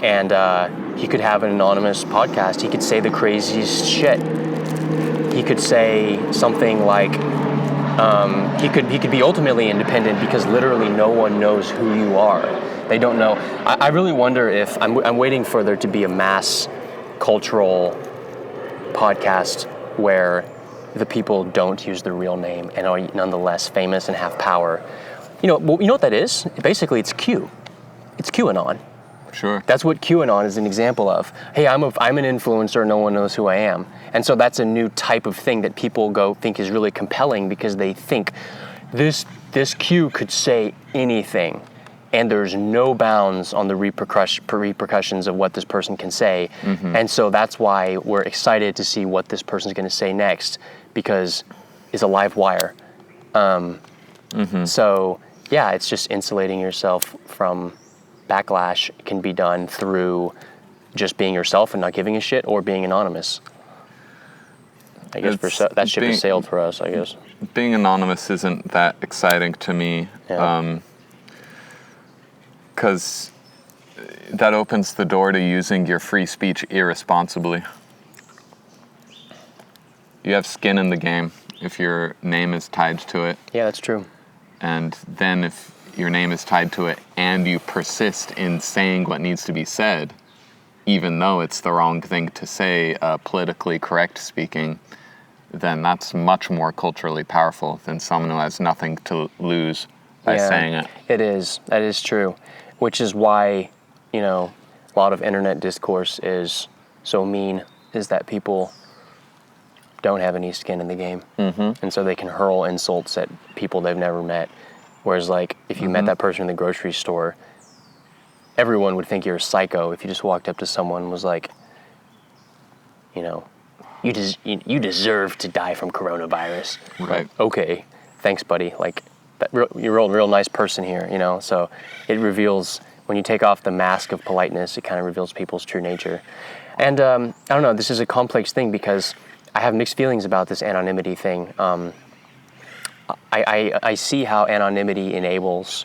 [SPEAKER 1] And he could have an anonymous podcast. He could say the craziest shit. He could say something like, he could be ultimately independent because literally no one knows who you are. They don't know. I really wonder if I'm waiting for there to be a mass cultural podcast where the people don't use their real name and are nonetheless famous and have power. You know what that is? Basically, it's Q. It's QAnon.
[SPEAKER 2] Sure.
[SPEAKER 1] That's what QAnon is an example of. Hey, I'm an influencer. No one knows who I am, and so that's a new type of thing that people think is really compelling because they think this Q could say anything. And there's no bounds on the repercussions of what this person can say. Mm-hmm. And so that's why we're excited to see what this person's going to say next, because it's a live wire. So, yeah, it's just insulating yourself from backlash can be done through just being yourself and not giving a shit, or being anonymous. I guess that ship has sailed for us, I guess.
[SPEAKER 2] Being anonymous isn't that exciting to me.
[SPEAKER 1] Yeah.
[SPEAKER 2] Because that opens the door to using your free speech irresponsibly. You have skin in the game if your name is tied to it.
[SPEAKER 1] Yeah, that's true.
[SPEAKER 2] And then if your name is tied to it and you persist in saying what needs to be said, even though it's the wrong thing to say, politically correct speaking, then that's much more culturally powerful than someone who has nothing to lose by saying it.
[SPEAKER 1] It is. That is true. Which is why, a lot of internet discourse is so mean, is that people don't have any skin in the game. Mm-hmm. And so they can hurl insults at people they've never met. Whereas, like, if you met that person in the grocery store, everyone would think you're a psycho if you just walked up to someone and was like, you deserve to die from coronavirus.
[SPEAKER 2] Right.
[SPEAKER 1] Like, okay, thanks, buddy. Like, you're a real nice person here, So it reveals, when you take off the mask of politeness, it kind of reveals people's true nature. And I don't know, this is a complex thing because I have mixed feelings about this anonymity thing. I see how anonymity enables,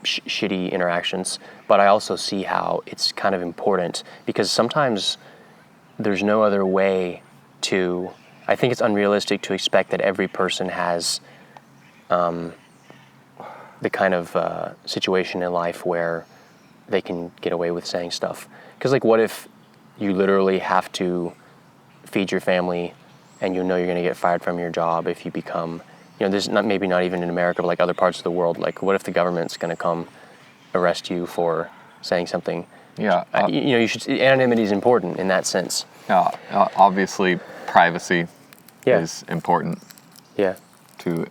[SPEAKER 1] shitty interactions, but I also see how it's kind of important because sometimes there's no other way to. I think it's unrealistic to expect that every person has the kind of situation in life where they can get away with saying stuff. Because, like, what if you literally have to feed your family and you're going to get fired from your job if you become, this is maybe not even in America, but like other parts of the world. Like, what if the government's going to come arrest you for saying something?
[SPEAKER 2] Yeah.
[SPEAKER 1] Anonymity is important in that sense.
[SPEAKER 2] Yeah. Obviously, privacy is important.
[SPEAKER 1] Yeah.
[SPEAKER 2] To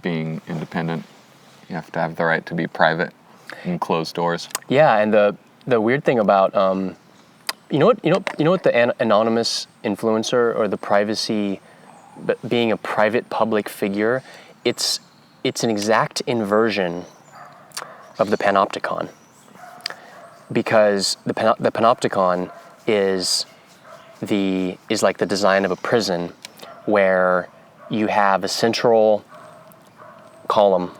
[SPEAKER 2] being independent, you have to have the right to be private and close doors.
[SPEAKER 1] Yeah, and the weird thing about what the anonymous influencer or the privacy, but being a private public figure, it's an exact inversion of the panopticon, because the panopticon is like the design of a prison where you have a central column,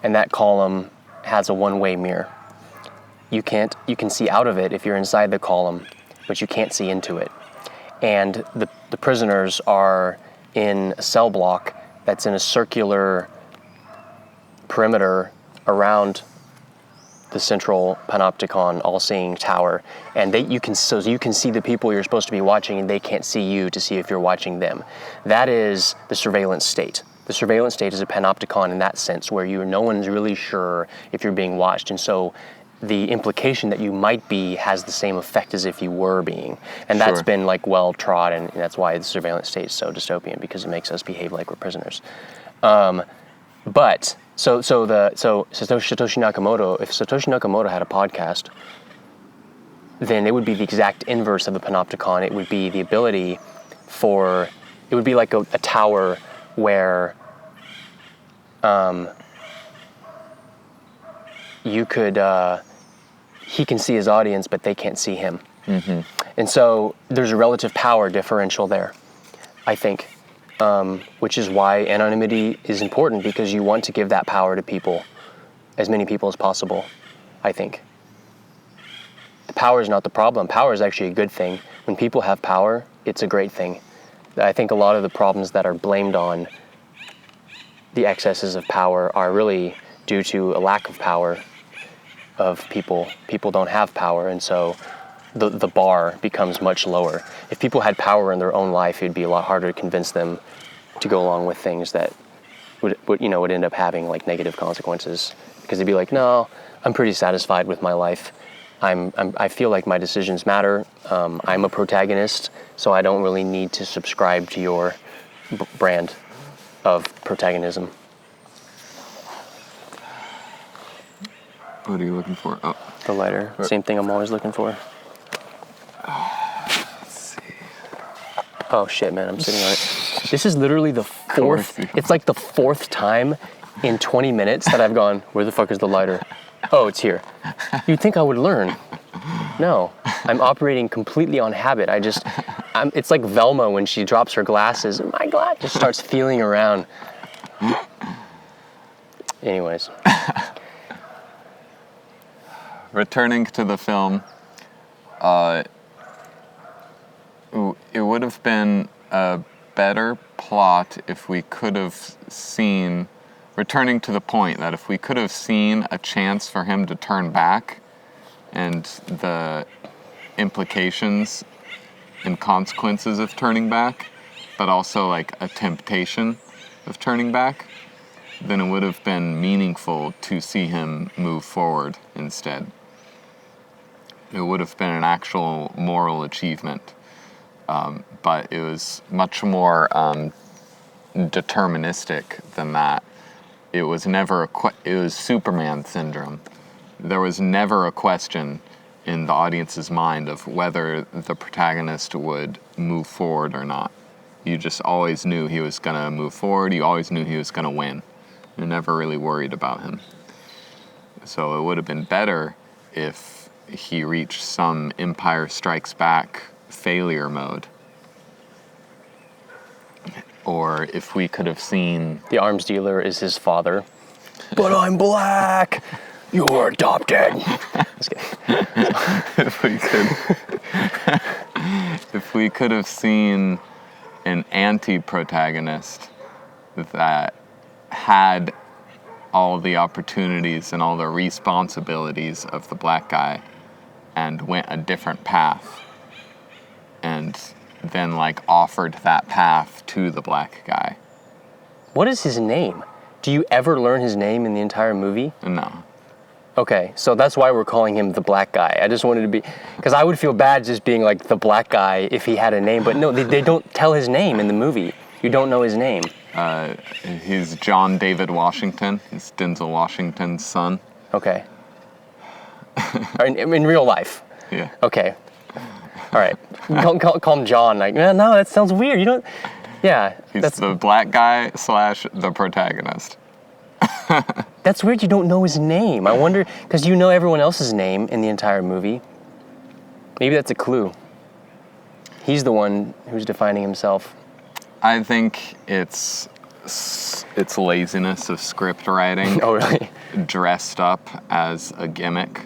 [SPEAKER 1] and that column has a one-way mirror. You can see out of it if you're inside the column, but you can't see into it. And the prisoners are in a cell block that's in a circular perimeter around the central panopticon, all-seeing tower, and you can see the people you're supposed to be watching, and they can't see you to see if you're watching them. That is the surveillance state. The surveillance state is a panopticon in that sense, where no one's really sure if you're being watched, and so the implication that you might be has the same effect as if you were being, and that's been like well trod, and that's why the surveillance state is so dystopian, because it makes us behave like we're prisoners. But so Satoshi Nakamoto, if Satoshi Nakamoto had a podcast, then it would be the exact inverse of the panopticon. It would be the ability it would be like a tower where you could he can see his audience, but they can't see him. Mm-hmm. And so there's a relative power differential there, I think, which is why anonymity is important, because you want to give that power to people, as many people as possible, I think. The power is not the problem. Power is actually a good thing. When people have power, it's a great thing. I think a lot of the problems that are blamed on the excesses of power are really due to a lack of power of people. People don't have power, and so the bar becomes much lower. If people had power in their own life, it'd be a lot harder to convince them to go along with things that would end up having like negative consequences, because they'd be like, no, I'm pretty satisfied with my life. I feel like my decisions matter. I'm a protagonist, so I don't really need to subscribe to your brand of protagonism.
[SPEAKER 2] What are you looking for? Oh,
[SPEAKER 1] the lighter. Same thing I'm always looking for.
[SPEAKER 2] Let's see.
[SPEAKER 1] Oh shit, man! I'm sitting on it. This is literally the fourth. It's like the fourth time in 20 minutes that I've gone, where the fuck is the lighter? Oh, it's here. You'd think I would learn. No, I'm operating completely on habit. It's like Velma when she drops her glasses. My glass just starts feeling around. Anyways.
[SPEAKER 2] Returning to the film, it would have been a better plot if we could have seen, returning to the point that if we could have seen a chance for him to turn back and the implications and consequences of turning back, but also like a temptation of turning back, then it would have been meaningful to see him move forward instead. It would have been an actual moral achievement, but it was much more deterministic than that. It was never it was Superman syndrome. There was never a question in the audience's mind of whether the protagonist would move forward or not. You just always knew he was going to move forward. You always knew he was going to win. You never really worried about him. So it would have been better if he reached some Empire Strikes Back failure mode. Or if we could have seen...
[SPEAKER 1] The arms dealer is his father. But I'm black! You're adopted! Just kidding.
[SPEAKER 2] If we could have seen an anti-protagonist that had all the opportunities and all the responsibilities of the black guy and went a different path and then like offered that path to the black guy.
[SPEAKER 1] What is his name? Do you ever learn his name in the entire movie?
[SPEAKER 2] No.
[SPEAKER 1] Okay, so that's why we're calling him the black guy. I just wanted to be, because I would feel bad just being like the black guy if he had a name, but no, they don't tell his name in the movie. You don't know his name.
[SPEAKER 2] He's John David Washington. He's Denzel Washington's son.
[SPEAKER 1] Okay. in real life?
[SPEAKER 2] Yeah.
[SPEAKER 1] Okay. All right. Call him John. Like, no, that sounds weird. You don't, yeah.
[SPEAKER 2] He's the black guy / the protagonist.
[SPEAKER 1] That's weird you don't know his name. I wonder, because you know everyone else's name in the entire movie. Maybe that's a clue. He's the one who's defining himself.
[SPEAKER 2] I think it's laziness of script writing.
[SPEAKER 1] Oh, really?
[SPEAKER 2] Dressed up as a gimmick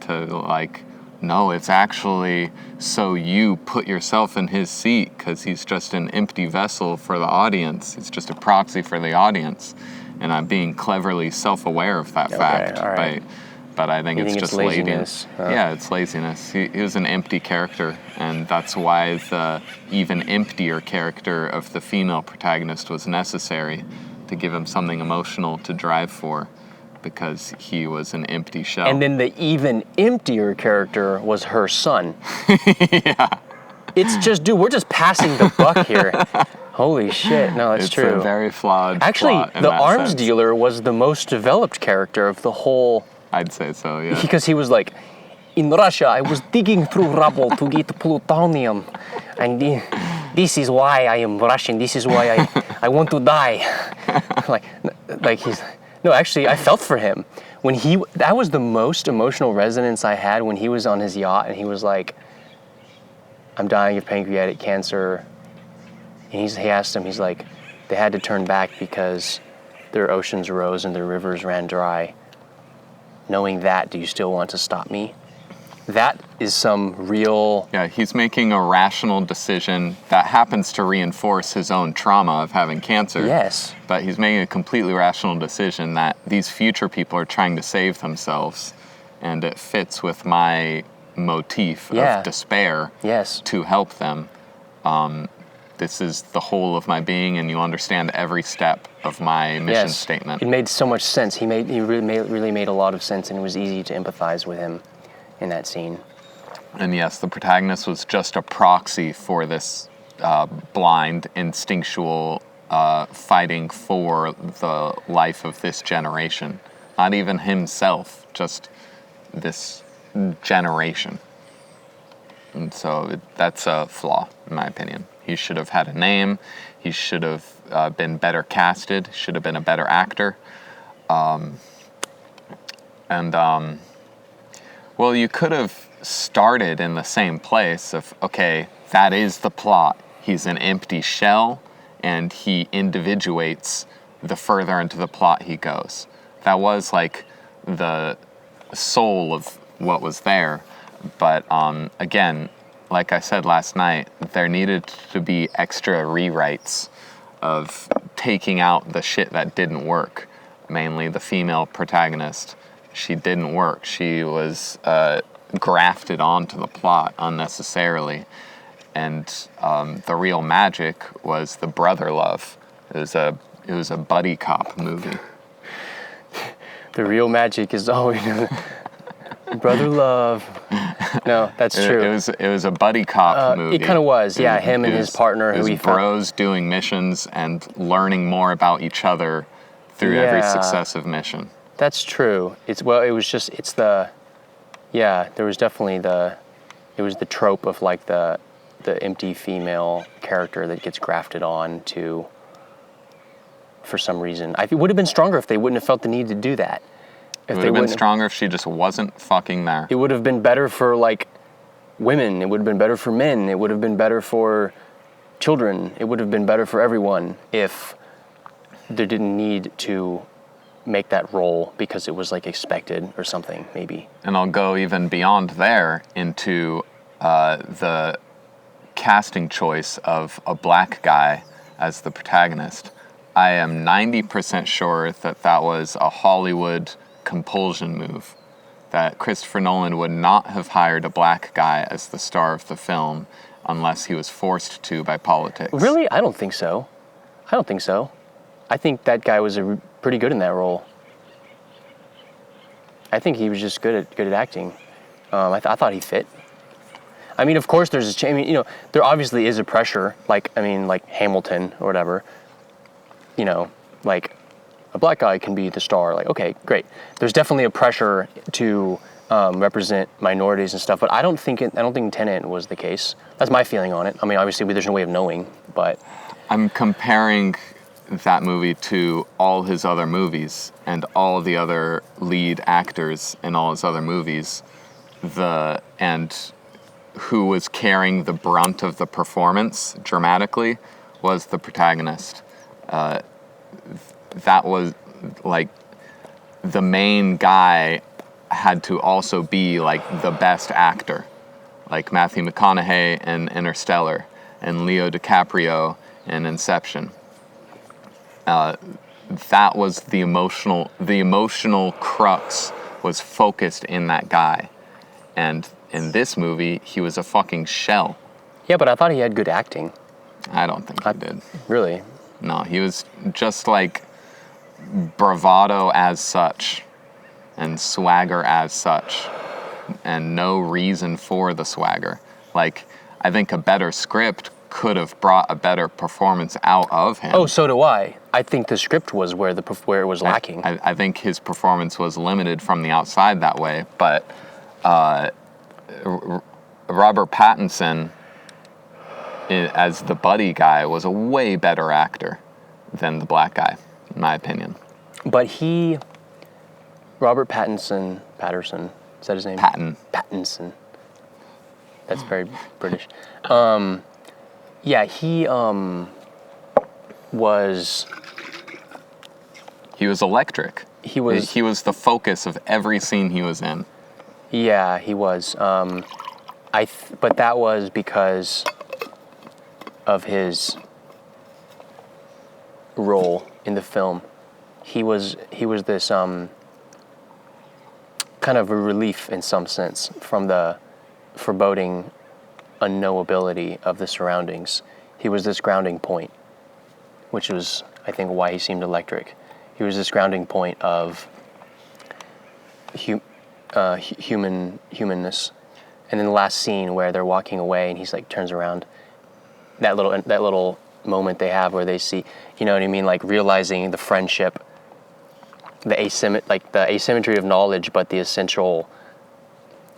[SPEAKER 2] to like, no, it's actually so you put yourself in his seat because he's just an empty vessel for the audience. He's just a proxy for the audience. And I'm being cleverly self-aware of that fact.
[SPEAKER 1] All right.
[SPEAKER 2] But I think it's just
[SPEAKER 1] laziness.
[SPEAKER 2] Yeah, it's laziness. He was an empty character, and that's why the even emptier character of the female protagonist was necessary to give him something emotional to drive for, because he was an empty shell.
[SPEAKER 1] And then the even emptier character was her son.
[SPEAKER 2] Yeah.
[SPEAKER 1] It's just, dude, we're just passing the buck here. Holy shit, no, that's true.
[SPEAKER 2] It's a very flawed
[SPEAKER 1] Actually,
[SPEAKER 2] plot in
[SPEAKER 1] the
[SPEAKER 2] that
[SPEAKER 1] arms
[SPEAKER 2] sense.
[SPEAKER 1] dealer was the most developed character of the whole...
[SPEAKER 2] I'd say so, yeah.
[SPEAKER 1] Because he was like, in Russia, I was digging through rubble to get plutonium. And this is why I am Russian. This is why I want to die. like he's... No, actually, I felt for him. That was the most emotional resonance I had when he was on his yacht and he was like, I'm dying of pancreatic cancer. And he asked him, he's like, they had to turn back because their oceans rose and their rivers ran dry. Knowing that, do you still want to stop me? That is some real...
[SPEAKER 2] Yeah, he's making a rational decision that happens to reinforce his own trauma of having cancer.
[SPEAKER 1] Yes.
[SPEAKER 2] But he's making a completely rational decision that these future people are trying to save themselves, and it fits with my motif of despair to help them. This is the whole of my being, and you understand every step of my mission statement.
[SPEAKER 1] It made so much sense. He really made a lot of sense, and it was easy to empathize with him in that scene.
[SPEAKER 2] And yes, the protagonist was just a proxy for this blind, instinctual fighting for the life of this generation. Not even himself, just this generation. And so that's a flaw, in my opinion. He should have had a name. He should have been better casted. Should have been a better actor. Well, you could have started in the same place of, okay, that is the plot. He's an empty shell, and he individuates the further into the plot he goes. That was like the soul of what was there. But again, like I said last night, there needed to be extra rewrites of taking out the shit that didn't work. Mainly the female protagonist. She didn't work. She was grafted onto the plot unnecessarily. And the real magic was the brother love. It was a buddy cop movie.
[SPEAKER 1] The real magic is always brother love. No, that's true.
[SPEAKER 2] It was a buddy cop movie.
[SPEAKER 1] It kind of was, yeah. Him and his partner, who he
[SPEAKER 2] bros doing missions and learning more about each other through every successive mission.
[SPEAKER 1] That's true. There was definitely the trope of like the empty female character that gets grafted on to, for some reason. It would have been stronger if they wouldn't have felt the need to do that.
[SPEAKER 2] It would have been stronger if she just wasn't fucking there.
[SPEAKER 1] It would have been better for like women. It would have been better for men. It would have been better for children. It would have been better for everyone if there didn't need to make that role because it was like expected or something, maybe.
[SPEAKER 2] And I'll go even beyond there into the casting choice of a black guy as the protagonist. I am 90% sure that was a Hollywood compulsion move, that Christopher Nolan would not have hired a black guy as the star of the film unless he was forced to by politics.
[SPEAKER 1] Really? I don't think so. I think that guy was pretty good in that role. I think he was just good at acting. I thought he fit. I mean, of course, there's there obviously is a pressure, like Hamilton or whatever. Like a black guy can be the star. Like, okay, great. There's definitely a pressure to represent minorities and stuff, but I don't think Tenet was the case. That's my feeling on it. I mean, obviously, there's no way of knowing, but
[SPEAKER 2] I'm comparing that movie to all his other movies and all the other lead actors in all his other movies, and who was carrying the brunt of the performance dramatically was the protagonist. That was like the main guy had to also be like the best actor, like Matthew McConaughey in Interstellar and Leo DiCaprio in Inception. That was the emotional crux was focused in that guy. And in this movie, he was a fucking shell.
[SPEAKER 1] Yeah, but I thought he had good acting.
[SPEAKER 2] I don't think he did.
[SPEAKER 1] Really?
[SPEAKER 2] No, he was just like bravado as such and swagger as such and no reason for the swagger. Like, I think a better script could have brought a better performance out of him.
[SPEAKER 1] Oh, so do I. I think the script was where it was lacking.
[SPEAKER 2] I think his performance was limited from the outside that way, but Robert Pattinson as the buddy guy was a way better actor than the black guy, in my opinion.
[SPEAKER 1] But Robert Pattinson, is that his name? Pattinson. That's very British. Yeah, he was...
[SPEAKER 2] He was electric. He was the focus of every scene he was in.
[SPEAKER 1] Yeah, he was. But that was because of his role in the film. He was this kind of a relief in some sense from the foreboding unknowability of the surroundings. He was this grounding point, which was, I think, why he seemed electric. He was this grounding point of humanness. And then the last scene where they're walking away and he's like turns around, that little moment they have where they see, you know what I mean, like realizing the friendship, the asymmetry of knowledge, but the essential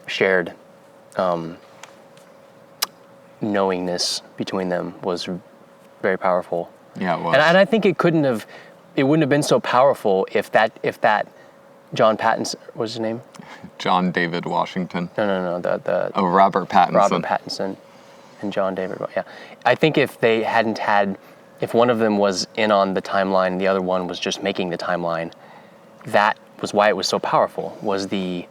[SPEAKER 1] shared knowingness between them was very powerful.
[SPEAKER 2] Yeah, it was.
[SPEAKER 1] And I think it couldn't have it wouldn't have been so powerful if that John Pattinson, what's his name?
[SPEAKER 2] John David Washington.
[SPEAKER 1] No.
[SPEAKER 2] Robert Pattinson.
[SPEAKER 1] Robert Pattinson and John David. Yeah, I think if they hadn't had, if one of them was in on the timeline, and the other one was just making the timeline, that was why it was so powerful. Was the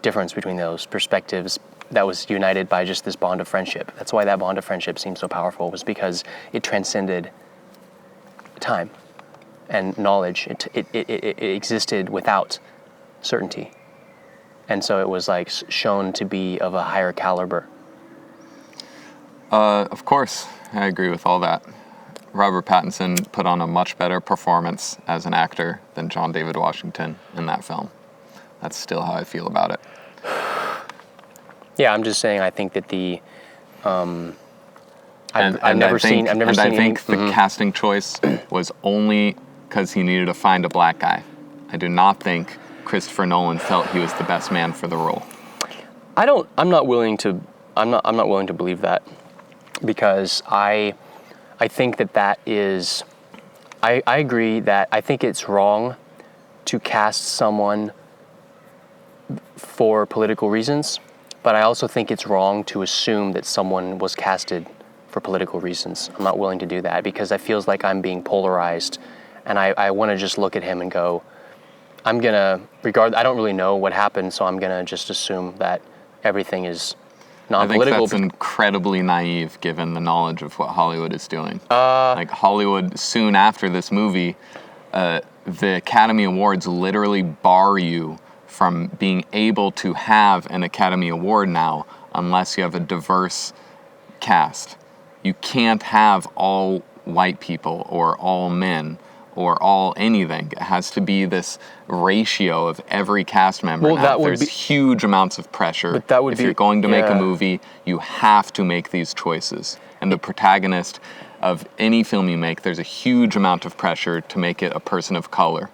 [SPEAKER 1] difference between those perspectives that was united by just this bond of friendship. That's why that bond of friendship seemed so powerful. Was because it transcended time and knowledge. It existed without certainty. And so it was like shown to be of a higher caliber.
[SPEAKER 2] Of course, I agree with all that. Robert Pattinson put on a much better performance as an actor than John David Washington in that film. That's still how I feel about it.
[SPEAKER 1] Yeah, I'm just saying. I think that the
[SPEAKER 2] I've never seen. I think the casting choice was only because he needed to find a black guy. I do not think Christopher Nolan felt he was the best man for the role.
[SPEAKER 1] I'm not willing to believe that, because I think that is. I agree that I think it's wrong to cast someone for political reasons, but I also think it's wrong to assume that someone was casted for political reasons. I'm not willing to do that, because it feels like I'm being polarized, and I want to just look at him and go, I don't really know what happened, so I'm going to just assume that everything is non-political.
[SPEAKER 2] I think that's incredibly naive given the knowledge of what Hollywood is doing. Like Hollywood, soon after this movie, the Academy Awards literally bar you from being able to have an Academy Award now unless you have a diverse cast. You can't have all white people or all men or all anything. It has to be this ratio of every cast member. Now, there's huge amounts of pressure.
[SPEAKER 1] But that would
[SPEAKER 2] if you're going to make a movie, you have to make these choices. And the protagonist of any film you make, there's a huge amount of pressure to make it a person of color.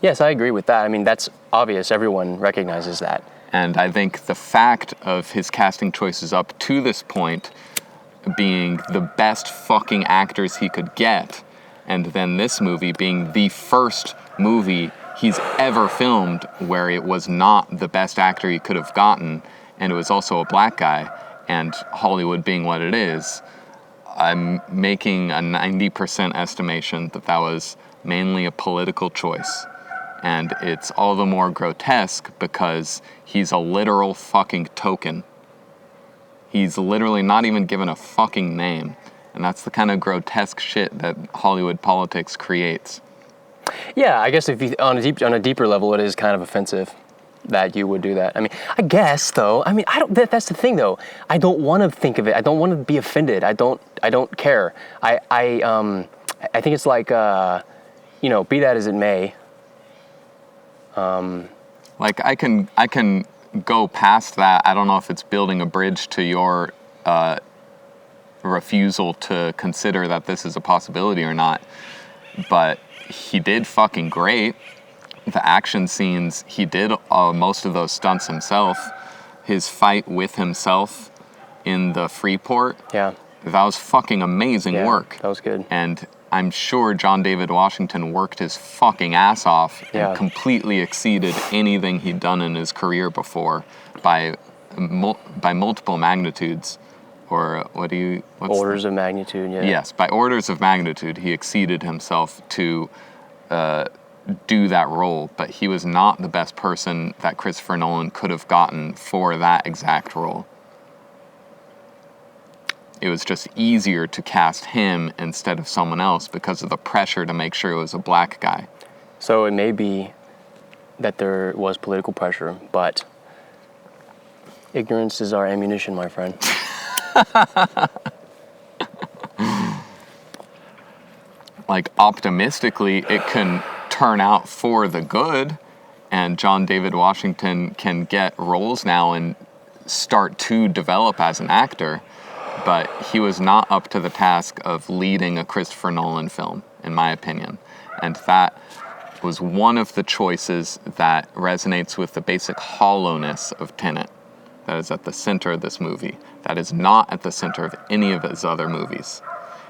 [SPEAKER 1] Yes, I agree with that. I mean, that's obvious. Everyone recognizes that.
[SPEAKER 2] And I think the fact of his casting choices up to this point being the best fucking actors he could get, and then this movie being the first movie he's ever filmed where it was not the best actor he could have gotten, and it was also a black guy, and Hollywood being what it is, I'm making a 90% estimation that was mainly a political choice. And it's all the more grotesque because he's a literal fucking token. He's literally not even given a fucking name. And that's the kind of grotesque shit that Hollywood politics creates.
[SPEAKER 1] Yeah, I guess if you, on a deeper level, it is kind of offensive that you would do that. I mean, I guess though. I mean, that's the thing though. I don't want to think of it. I don't want to be offended. I don't care. I think it's like, be that as it may.
[SPEAKER 2] Like I can go past that. I don't know if it's building a bridge to your refusal to consider that this is a possibility or not, but he did fucking great. The action scenes, he did most of those stunts himself. His fight with himself in the Freeport, that was fucking amazing work.
[SPEAKER 1] That was good.
[SPEAKER 2] And I'm sure John David Washington worked his fucking ass off and completely exceeded anything he'd done in his career before by multiple magnitudes. Or
[SPEAKER 1] orders of magnitude, yeah.
[SPEAKER 2] Yes, by orders of magnitude, he exceeded himself to do that role. But he was not the best person that Christopher Nolan could have gotten for that exact role. It was just easier to cast him instead of someone else because of the pressure to make sure it was a black guy.
[SPEAKER 1] So it may be that there was political pressure, but ignorance is our ammunition, my friend.
[SPEAKER 2] Like, optimistically, it can turn out for the good, and John David Washington can get roles now and start to develop as an actor, but he was not up to the task of leading a Christopher Nolan film, in my opinion. And that was one of the choices that resonates with the basic hollowness of Tenet. That is at the center of this movie. That is not at the center of any of his other movies.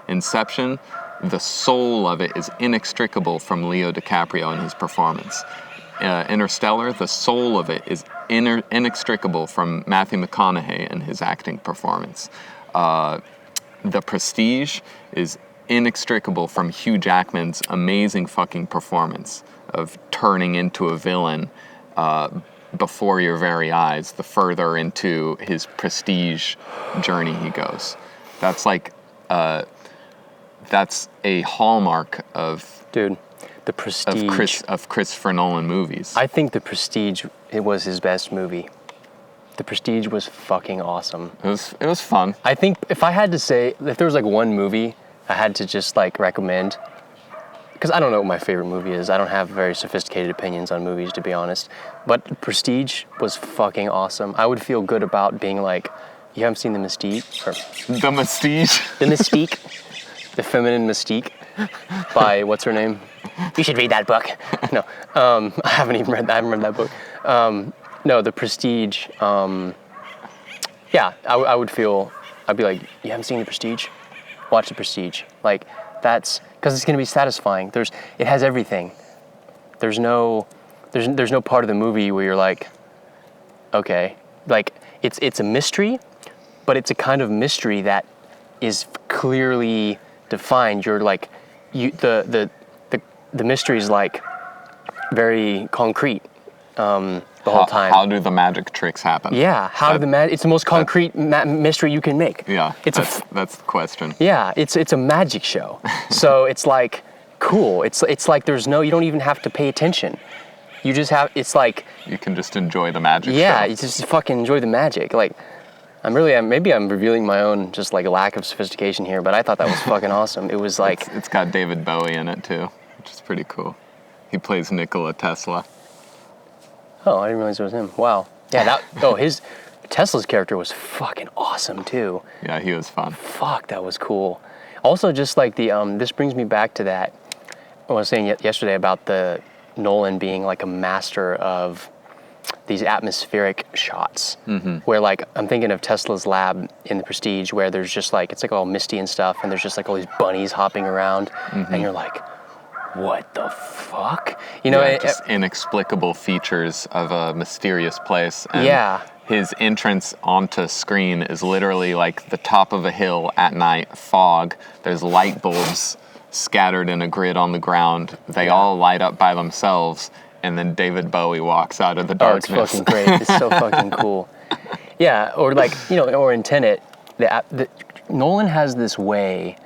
[SPEAKER 2] Inception the soul of it is inextricable from Leo DiCaprio and his performance. Interstellar, the soul of it is inextricable from Matthew McConaughey and his acting performance. The Prestige is inextricable from Hugh Jackman's amazing fucking performance of turning into a villain before your very eyes, the further into his prestige journey he goes. That's like, that's a hallmark of...
[SPEAKER 1] Dude, The Prestige.
[SPEAKER 2] Of Christopher Nolan movies.
[SPEAKER 1] I think The Prestige, it was his best movie. The Prestige was fucking awesome.
[SPEAKER 2] It was fun.
[SPEAKER 1] I think if I had to say, if there was like one movie I had to just like recommend, because I don't know what my favorite movie is. I don't have very sophisticated opinions on movies, to be honest. But Prestige was fucking awesome. I would feel good about being like, you haven't seen The Mystique? Or
[SPEAKER 2] The Mystique?
[SPEAKER 1] The Mystique. The Feminine Mystique by, what's her name? You should read that book. No, I haven't read that book. No, The Prestige. Yeah, I would feel, I'd be like, you haven't seen The Prestige? Watch The Prestige. Like, that's, because it's going to be satisfying. It has everything. There's no part of the movie where you're like, okay. Like, it's a mystery, but it's a kind of mystery that is clearly defined. You're like, the mystery is like very concrete the whole time.
[SPEAKER 2] How do the magic tricks happen?
[SPEAKER 1] Yeah, it's the most concrete mystery you can make.
[SPEAKER 2] Yeah, that's the question.
[SPEAKER 1] Yeah, it's a magic show. So it's like cool. It's like you don't even have to pay attention. You just have, it's like,
[SPEAKER 2] you can just enjoy the magic show.
[SPEAKER 1] Yeah, you just fucking enjoy the magic. Like, maybe I'm revealing my own just like lack of sophistication here, but I thought that was fucking awesome. It was like,
[SPEAKER 2] it's got David Bowie in it too, which is pretty cool. He plays Nikola Tesla.
[SPEAKER 1] Oh, I didn't realize it was him. Wow. Yeah, Tesla's character was fucking awesome too.
[SPEAKER 2] Yeah, he was fun.
[SPEAKER 1] Fuck, that was cool. Also, just like this brings me back to that, I was saying yesterday about the Nolan being like a master of these atmospheric shots, where like, I'm thinking of Tesla's lab in The Prestige, where there's just like, it's like all misty and stuff, and there's just like all these bunnies hopping around, and you're like, what the fuck? You know,
[SPEAKER 2] just inexplicable features of a mysterious place. And
[SPEAKER 1] yeah.
[SPEAKER 2] His entrance onto screen is literally like the top of a hill at night, fog. There's light bulbs scattered in a grid on the ground. They all light up by themselves, and then David Bowie walks out of the darkness.
[SPEAKER 1] Oh, it's fucking great. It's so fucking cool. Yeah, or like, or in Tenet, Nolan has this way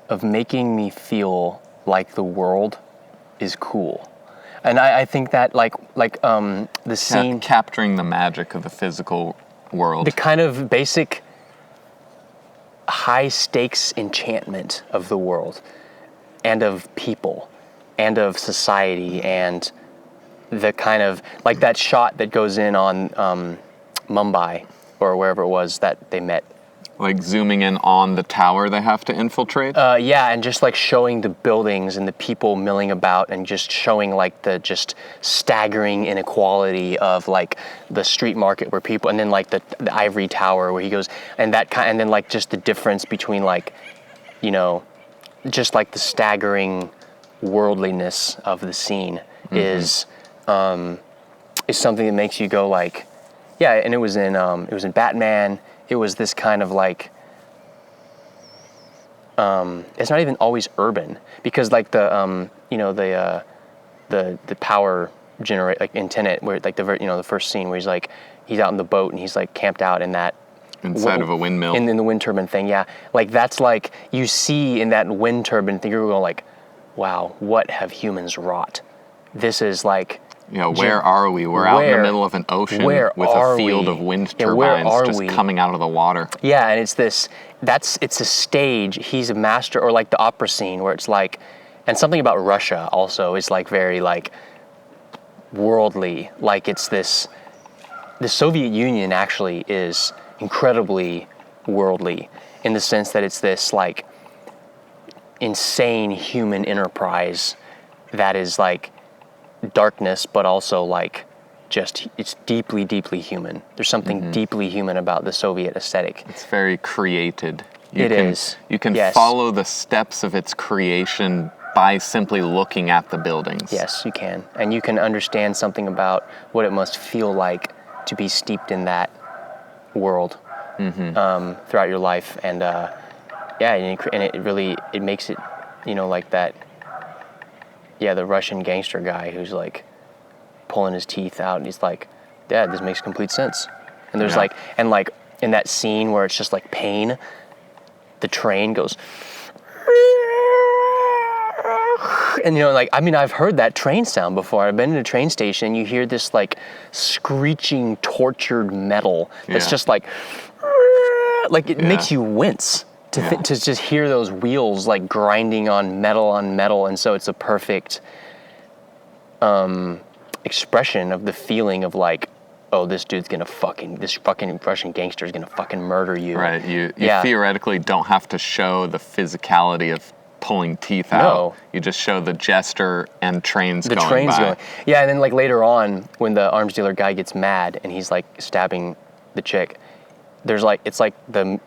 [SPEAKER 1] of making me feel like the world is cool. And I think that the scene...
[SPEAKER 2] capturing the magic of the physical world.
[SPEAKER 1] The kind of basic high stakes enchantment of the world and of people and of society, and the kind of, like that shot that goes in on Mumbai or wherever it was that they met.
[SPEAKER 2] Like zooming in on the tower they have to infiltrate?
[SPEAKER 1] Yeah, and just like showing the buildings and the people milling about, and just showing like the just staggering inequality of like the street market where people, and then like the ivory tower where he goes, and and then like just the difference between like, just like the staggering worldliness of the scene is something that makes you go like, yeah. And it was in Batman. It was this kind of like, it's not even always urban, because like the power generate, like in Tenet, where like the first scene where he's out in the boat and he's like camped out in that
[SPEAKER 2] inside of a windmill
[SPEAKER 1] in the wind turbine thing. Yeah, like that's like, you see in that wind turbine thing, you're going like, wow, what have humans wrought? This is like,
[SPEAKER 2] where are we? We're out in the middle of an ocean with a field of wind turbines just coming out of the water.
[SPEAKER 1] Yeah, and it's a stage. He's a master, or like the opera scene where it's like, and something about Russia also is like very like worldly. Like it's this, the Soviet Union actually is incredibly worldly in the sense that it's this like insane human enterprise that is like darkness, but also like just, it's deeply, deeply human. There's something deeply human about the Soviet aesthetic.
[SPEAKER 2] It's very created You can
[SPEAKER 1] Yes.
[SPEAKER 2] follow the steps of its creation by simply looking at the buildings.
[SPEAKER 1] Yes, you can. And you can understand something about what it must feel like to be steeped in that world throughout your life. And it makes it, like that, the Russian gangster guy who's like pulling his teeth out and he's like, Dad, this makes complete sense. And there's in that scene where it's just like pain, the train goes, and I've heard that train sound before. I've been in a train station, you hear this like screeching, tortured metal that's just like it makes you wince to just hear those wheels like grinding on metal, and so it's a perfect expression of the feeling of like, oh, this fucking Russian gangster is gonna fucking murder you.
[SPEAKER 2] Right. You theoretically don't have to show the physicality of pulling teeth out.
[SPEAKER 1] No.
[SPEAKER 2] You just show the gesture and trains going by.
[SPEAKER 1] Yeah, and then like later on when the arms dealer guy gets mad and he's like stabbing the chick, there's like it's like the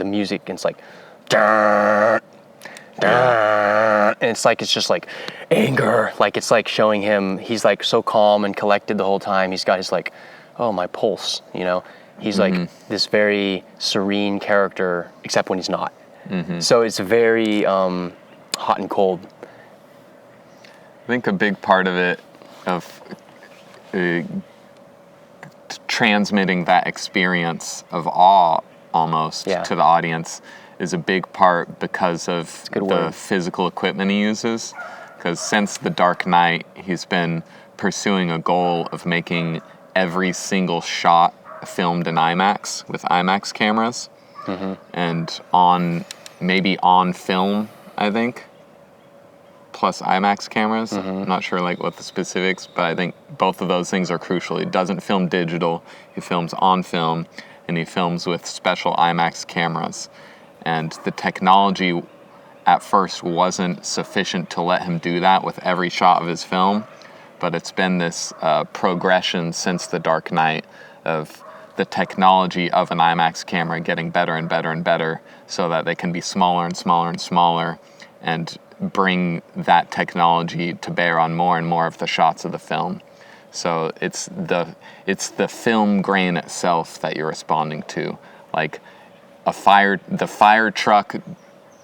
[SPEAKER 1] music and it's like and it's just like anger, like it's like showing him he's like so calm and collected the whole time. He's got his like, oh, my pulse, he's like this very serene character except when he's not. So it's very hot and cold.
[SPEAKER 2] I think a big part of it, of transmitting that experience of awe almost to the audience, is a big part because of the physical equipment he uses. Because since The Dark Knight, he's been pursuing a goal of making every single shot filmed in IMAX with IMAX cameras. And on film, I think, plus IMAX cameras. I'm not sure like what the specifics, but I think both of those things are crucial. He doesn't film digital, he films on film, and he films with special IMAX cameras. And the technology at first wasn't sufficient to let him do that with every shot of his film, but it's been this progression since The Dark Knight of the technology of an IMAX camera getting better and better and better so that they can be smaller and smaller and smaller and bring that technology to bear on more and more of the shots of the film. So it's the film grain itself that you're responding to, like the fire truck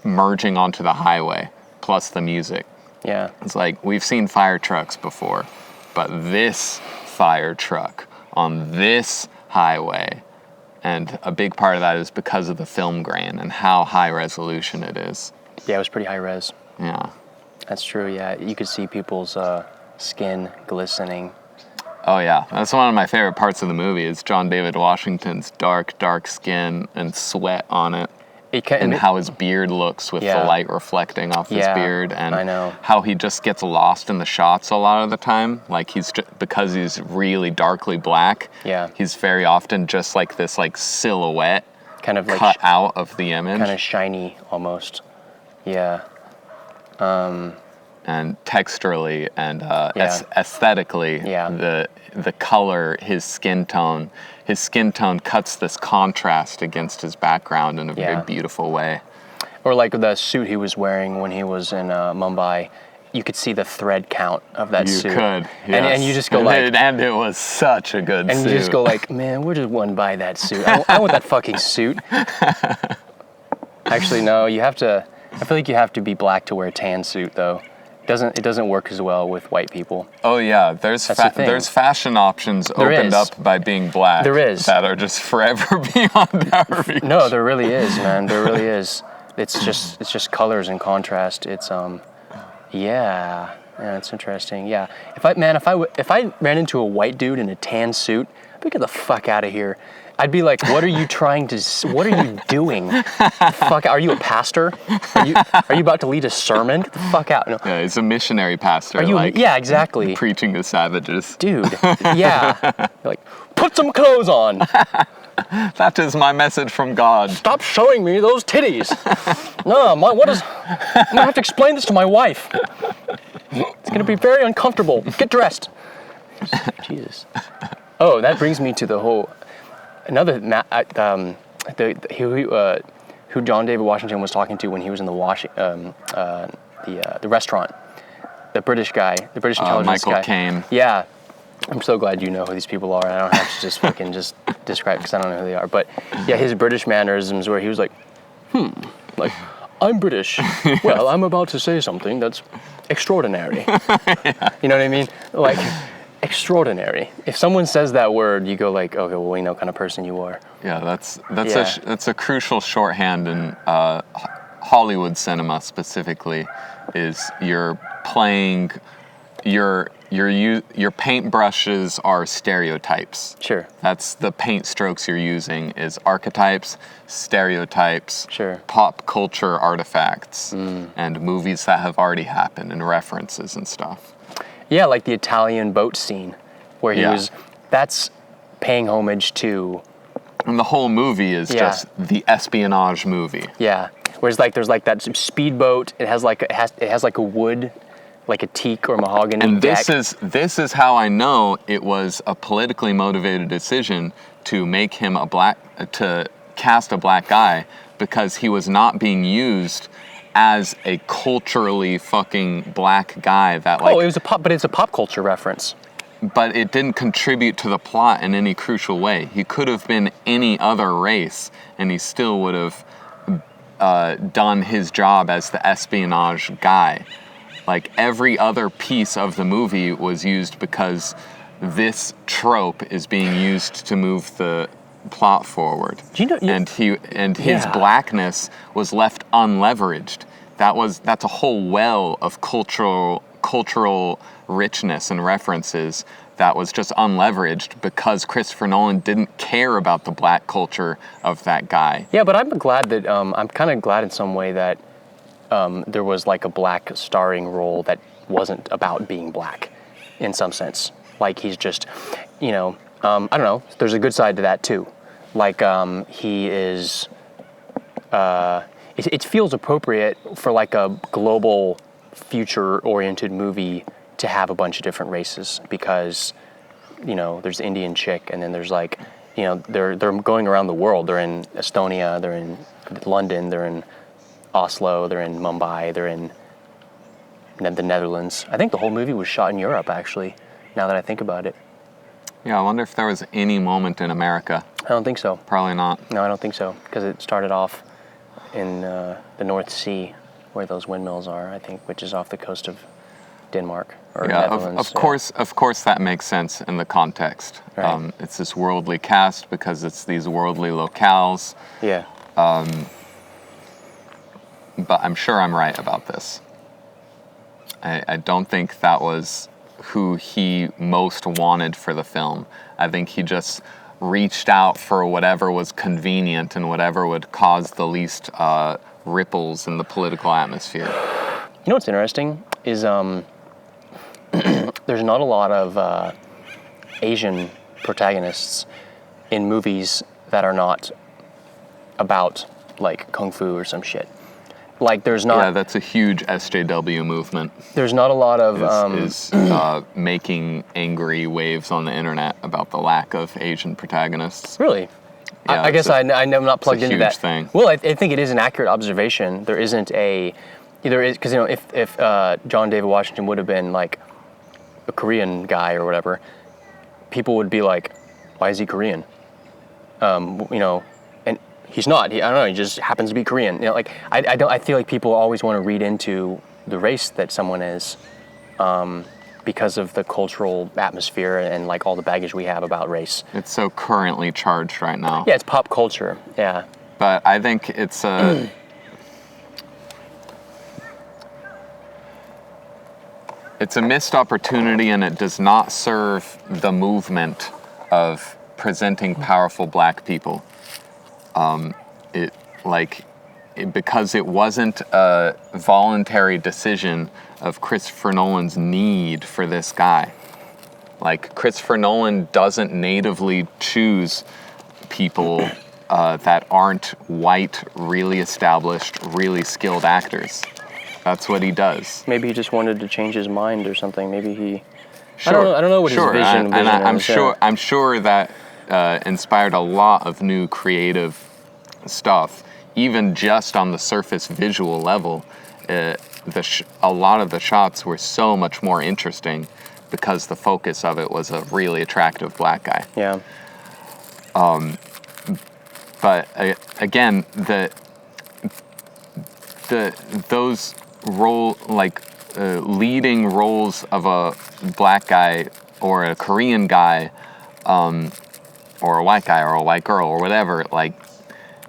[SPEAKER 2] merging onto the highway plus the music.
[SPEAKER 1] Yeah.
[SPEAKER 2] It's like we've seen fire trucks before, but this fire truck on this highway, and a big part of that is because of the film grain and how high resolution it is.
[SPEAKER 1] Yeah, it was pretty high res.
[SPEAKER 2] Yeah.
[SPEAKER 1] That's true, yeah. You could see people's skin glistening.
[SPEAKER 2] Oh yeah, that's one of my favorite parts of the movie is John David Washington's dark skin and sweat on it. How his beard looks with the light reflecting off his beard, and
[SPEAKER 1] I know.
[SPEAKER 2] How he just gets lost in the shots a lot of the time. Like because he's really darkly black, he's very often just like this like silhouette
[SPEAKER 1] kind of like
[SPEAKER 2] cut out of the image.
[SPEAKER 1] Kind of shiny almost. Yeah.
[SPEAKER 2] And texturally and aesthetically, the color, his skin tone cuts this contrast against his background in a very beautiful way.
[SPEAKER 1] Or like the suit he was wearing when he was in Mumbai, you could see the thread count of that suit.
[SPEAKER 2] You could, yes.
[SPEAKER 1] And you just go like...
[SPEAKER 2] And it was such a good suit.
[SPEAKER 1] And you just go like, man, where did one buy that suit? I want that fucking suit. Actually, no, I feel like you have to be black to wear a tan suit, though. It doesn't work as well with white people.
[SPEAKER 2] Oh yeah, there's fashion options opened up by being black.
[SPEAKER 1] There is.
[SPEAKER 2] That are just forever beyond our reach.
[SPEAKER 1] No, there really is, man. There really is. It's just colors and contrast. It's it's interesting. Yeah. If I ran into a white dude in a tan suit, I'd be, get the fuck out of here. I'd be like, what are you doing? Fuck, are you a pastor? Are you about to lead a sermon? Get the fuck out. No.
[SPEAKER 2] Yeah, he's a missionary pastor.
[SPEAKER 1] Yeah, exactly.
[SPEAKER 2] Preaching to savages.
[SPEAKER 1] Dude, yeah. You're like, put some clothes on.
[SPEAKER 2] That is my message from God.
[SPEAKER 1] Stop showing me those titties. No, I'm gonna have to explain this to my wife. It's gonna be very uncomfortable. Get dressed. Jesus. Oh, that brings me to the whole... Another who who John David Washington was talking to when he was in the restaurant. The British guy, the British intelligence guy.
[SPEAKER 2] Michael Caine.
[SPEAKER 1] Yeah. I'm so glad you know who these people are, and I don't have to just fucking just describe because I don't know who they are. But yeah, his British mannerisms where he was like, like, I'm British. Well, I'm about to say something that's extraordinary.
[SPEAKER 2] Yeah.
[SPEAKER 1] You know what I mean? Like, extraordinary. If someone says that word, you go like, okay, well, we know what kind of person you are.
[SPEAKER 2] Yeah, that's a crucial shorthand in Hollywood cinema specifically. Is you're playing your paintbrushes are stereotypes.
[SPEAKER 1] Sure.
[SPEAKER 2] That's the paint strokes you're using is archetypes, stereotypes,
[SPEAKER 1] Sure.
[SPEAKER 2] pop culture artifacts, and movies that have already happened and references and stuff.
[SPEAKER 1] Yeah, like the Italian boat scene where he was, that's paying homage to.
[SPEAKER 2] And the whole movie is just the espionage movie.
[SPEAKER 1] Yeah. Whereas like there's like that speedboat, it has like a wood, like a teak or mahogany
[SPEAKER 2] and
[SPEAKER 1] deck.
[SPEAKER 2] this is how I know it was a politically motivated decision to make him to cast a black guy, because he was not being used as a culturally fucking black guy that like.
[SPEAKER 1] Oh, it's a pop culture reference.
[SPEAKER 2] But it didn't contribute to the plot in any crucial way. He could have been any other race, and he still would have done his job as the espionage guy. Like, every other piece of the movie was used because this trope is being used to move the plot forward. And his blackness was left unleveraged. That's a whole well of cultural richness and references that was just unleveraged because Christopher Nolan didn't care about the black culture of that guy.
[SPEAKER 1] Yeah, but I'm glad that I'm kind of glad in some way that there was like a black starring role that wasn't about being black, in some sense. Like he's just, I don't know. There's a good side to that too. Like he is. It feels appropriate for like a global, future-oriented movie to have a bunch of different races because, there's the Indian chick, and then there's like, they're going around the world. They're in Estonia, they're in London, they're in Oslo, they're in Mumbai, they're in the Netherlands. I think the whole movie was shot in Europe, actually, now that I think about it.
[SPEAKER 2] Yeah, I wonder if there was any moment in America.
[SPEAKER 1] I don't think so.
[SPEAKER 2] Probably not.
[SPEAKER 1] No, I don't think so, because it started off in the North Sea, where those windmills are, I think, which is off the coast of Denmark or Netherlands.
[SPEAKER 2] Of course that makes sense in the context.
[SPEAKER 1] Right.
[SPEAKER 2] It's this worldly cast because it's these worldly locales.
[SPEAKER 1] Yeah.
[SPEAKER 2] But I'm sure I'm right about this. I don't think that was who he most wanted for the film. I think he just reached out for whatever was convenient and whatever would cause the least ripples in the political atmosphere.
[SPEAKER 1] You know what's interesting is there's not a lot of Asian protagonists in movies that are not about like kung fu or some shit. Like there's not.
[SPEAKER 2] Yeah, that's a huge SJW movement.
[SPEAKER 1] There's not a lot of
[SPEAKER 2] making angry waves on the internet about the lack of Asian protagonists.
[SPEAKER 1] Really?
[SPEAKER 2] Yeah,
[SPEAKER 1] I guess I'm not plugged into that.
[SPEAKER 2] It's a huge thing.
[SPEAKER 1] Well, I think it is an accurate observation. There isn't because if John David Washington would have been like a Korean guy or whatever, people would be like, why is he Korean? And he's not. I don't know. He just happens to be Korean. I feel like people always want to read into the race that someone is, because of the cultural atmosphere and like all the baggage we have about race.
[SPEAKER 2] It's so currently charged right now.
[SPEAKER 1] Yeah, it's pop culture. Yeah.
[SPEAKER 2] But I think it's a. It's a missed opportunity, and it does not serve the movement of presenting powerful black people. Because it wasn't a voluntary decision of Christopher Nolan's need for this guy. Like, Christopher Nolan doesn't natively choose people that aren't white, really established, really skilled actors. That's what he does.
[SPEAKER 1] Maybe he just wanted to change his mind or something. Maybe he.
[SPEAKER 2] Sure.
[SPEAKER 1] I don't know what his vision is.
[SPEAKER 2] I'm sure that inspired a lot of new creative stuff. even just on the surface visual level, a lot of the shots were so much more interesting because the focus of it was a really attractive black guy.
[SPEAKER 1] Yeah.
[SPEAKER 2] But again, those leading roles of a black guy or a Korean guy, or a white guy or a white girl or whatever, like,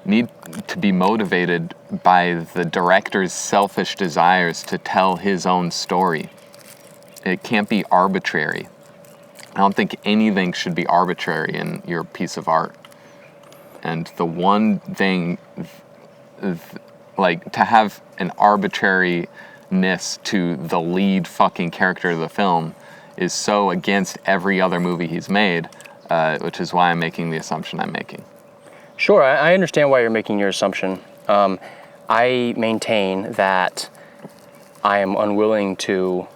[SPEAKER 2] need to be motivated by the director's selfish desires to tell his own story. It can't be arbitrary. I don't think anything should be arbitrary in your piece of art. And the one thing, like, to have an arbitrariness to the lead fucking character of the film is so against every other movie he's made, which is why I'm making the assumption I'm making.
[SPEAKER 1] Sure, I understand why you're making your assumption. I maintain that I am unwilling to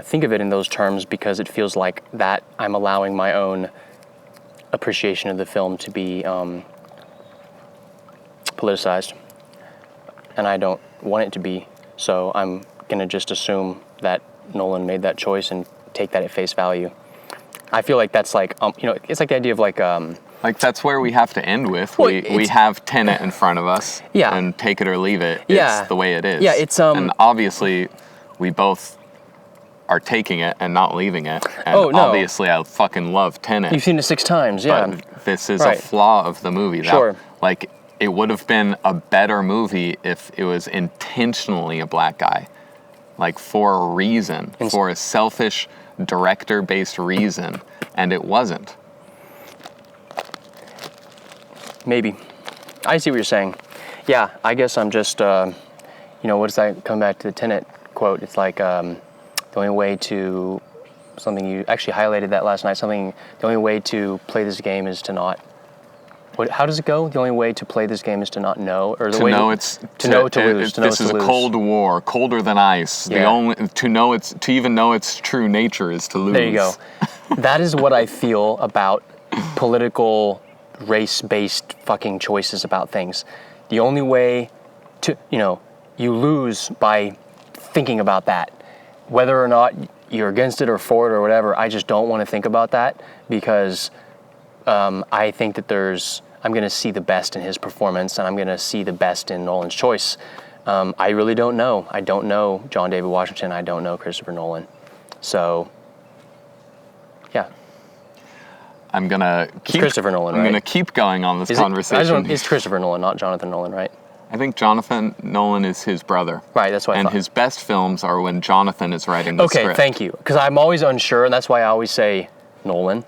[SPEAKER 1] think of it in those terms because it feels like that I'm allowing my own appreciation of the film to be politicized, and I don't want it to be. So I'm gonna just assume that Nolan made that choice and take that at face value. I feel like that's like it's like the idea of like
[SPEAKER 2] that's where we have to end with.
[SPEAKER 1] Well,
[SPEAKER 2] we have Tenet in front of us,
[SPEAKER 1] yeah,
[SPEAKER 2] and take it or leave it.
[SPEAKER 1] Yeah.
[SPEAKER 2] It's the way it is.
[SPEAKER 1] Yeah, it's
[SPEAKER 2] and obviously we both are taking it and not leaving it. And
[SPEAKER 1] oh, no.
[SPEAKER 2] Obviously I fucking love Tenet.
[SPEAKER 1] You've seen it 6 times, yeah.
[SPEAKER 2] But this is
[SPEAKER 1] Right.
[SPEAKER 2] a flaw of the movie.
[SPEAKER 1] Sure.
[SPEAKER 2] Like, it would have been a better movie if it was intentionally a black guy. Like, for a reason. For a selfish, director-based reason. And it wasn't.
[SPEAKER 1] Maybe. I see what you're saying. Yeah, I guess I'm just, what does that come back to the Tenet quote? It's like, the only way to, something you actually highlighted that last night, the only way to play this game is to not, how does it go? The only way to play this game is to not know, or the way to lose.
[SPEAKER 2] This is a cold war, colder than ice.
[SPEAKER 1] Yeah.
[SPEAKER 2] To even know its true nature is to lose.
[SPEAKER 1] There you go. That is what I feel about political, race-based fucking choices about things. The only way to, you lose by thinking about that. Whether or not you're against it or for it or whatever, I just don't want to think about that because I think that I'm going to see the best in his performance and I'm going to see the best in Nolan's choice. I really don't know. I don't know John David Washington. I don't know Christopher Nolan. So, yeah.
[SPEAKER 2] I'm going to keep...
[SPEAKER 1] It's Christopher Nolan, right?
[SPEAKER 2] I'm going to keep going on this conversation.
[SPEAKER 1] It's Christopher Nolan, not Jonathan Nolan, right?
[SPEAKER 2] I think Jonathan Nolan is his brother.
[SPEAKER 1] Right, that's what I thought.
[SPEAKER 2] And his best films are when Jonathan is writing the script.
[SPEAKER 1] Okay, thank you. Because I'm always unsure, and that's why I always say Nolan.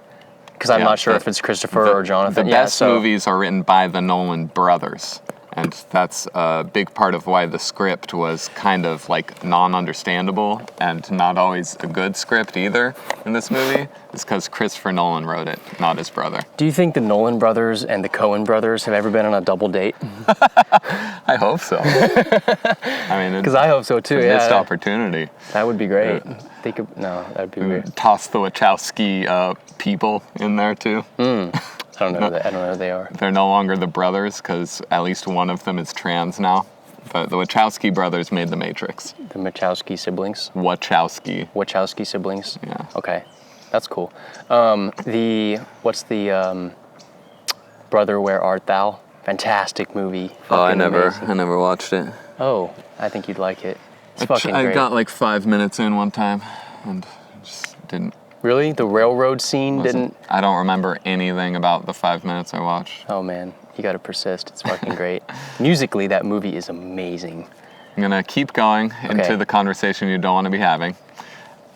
[SPEAKER 1] Because I'm not sure if it's Christopher or Jonathan.
[SPEAKER 2] The best movies are written by the Nolan brothers. And that's a big part of why the script was kind of like non-understandable and not always a good script either in this movie. It's because Christopher Nolan wrote it, not his brother.
[SPEAKER 1] Do you think the Nolan brothers and the Coen brothers have ever been on a double date?
[SPEAKER 2] I hope so.
[SPEAKER 1] Because I hope so too.
[SPEAKER 2] Missed opportunity.
[SPEAKER 1] That would be great. That'd be weird.
[SPEAKER 2] Toss the Wachowski people in there too.
[SPEAKER 1] I don't know who they are.
[SPEAKER 2] They're no longer the brothers because at least one of them is trans now. But the Wachowski brothers made The Matrix.
[SPEAKER 1] The Wachowski siblings?
[SPEAKER 2] Wachowski
[SPEAKER 1] siblings?
[SPEAKER 2] Yeah.
[SPEAKER 1] Okay. That's cool. What's the Brother, Where Art Thou? Fantastic movie.
[SPEAKER 2] I never watched it.
[SPEAKER 1] Oh, I think you'd like it. It's fucking great.
[SPEAKER 2] I got like 5 minutes in one time and just didn't.
[SPEAKER 1] Really? The railroad scene didn't?
[SPEAKER 2] I don't remember anything about the 5 minutes I watched.
[SPEAKER 1] Oh man, you gotta persist. It's fucking great. Musically, that movie is amazing.
[SPEAKER 2] I'm gonna keep going into the conversation you don't want to be having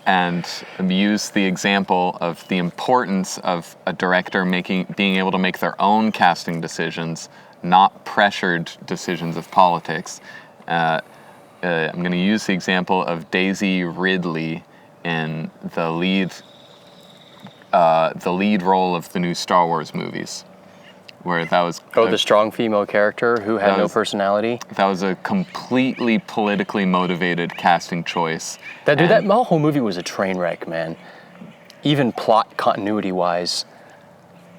[SPEAKER 2] and use the example of the importance of a director being able to make their own casting decisions, not pressured decisions of politics. I'm gonna use the example of Daisy Ridley in the lead role of the new Star Wars movies, where that was...
[SPEAKER 1] the strong female character who had no personality?
[SPEAKER 2] That was a completely politically motivated casting choice.
[SPEAKER 1] That whole movie was a train wreck, man. Even plot continuity-wise,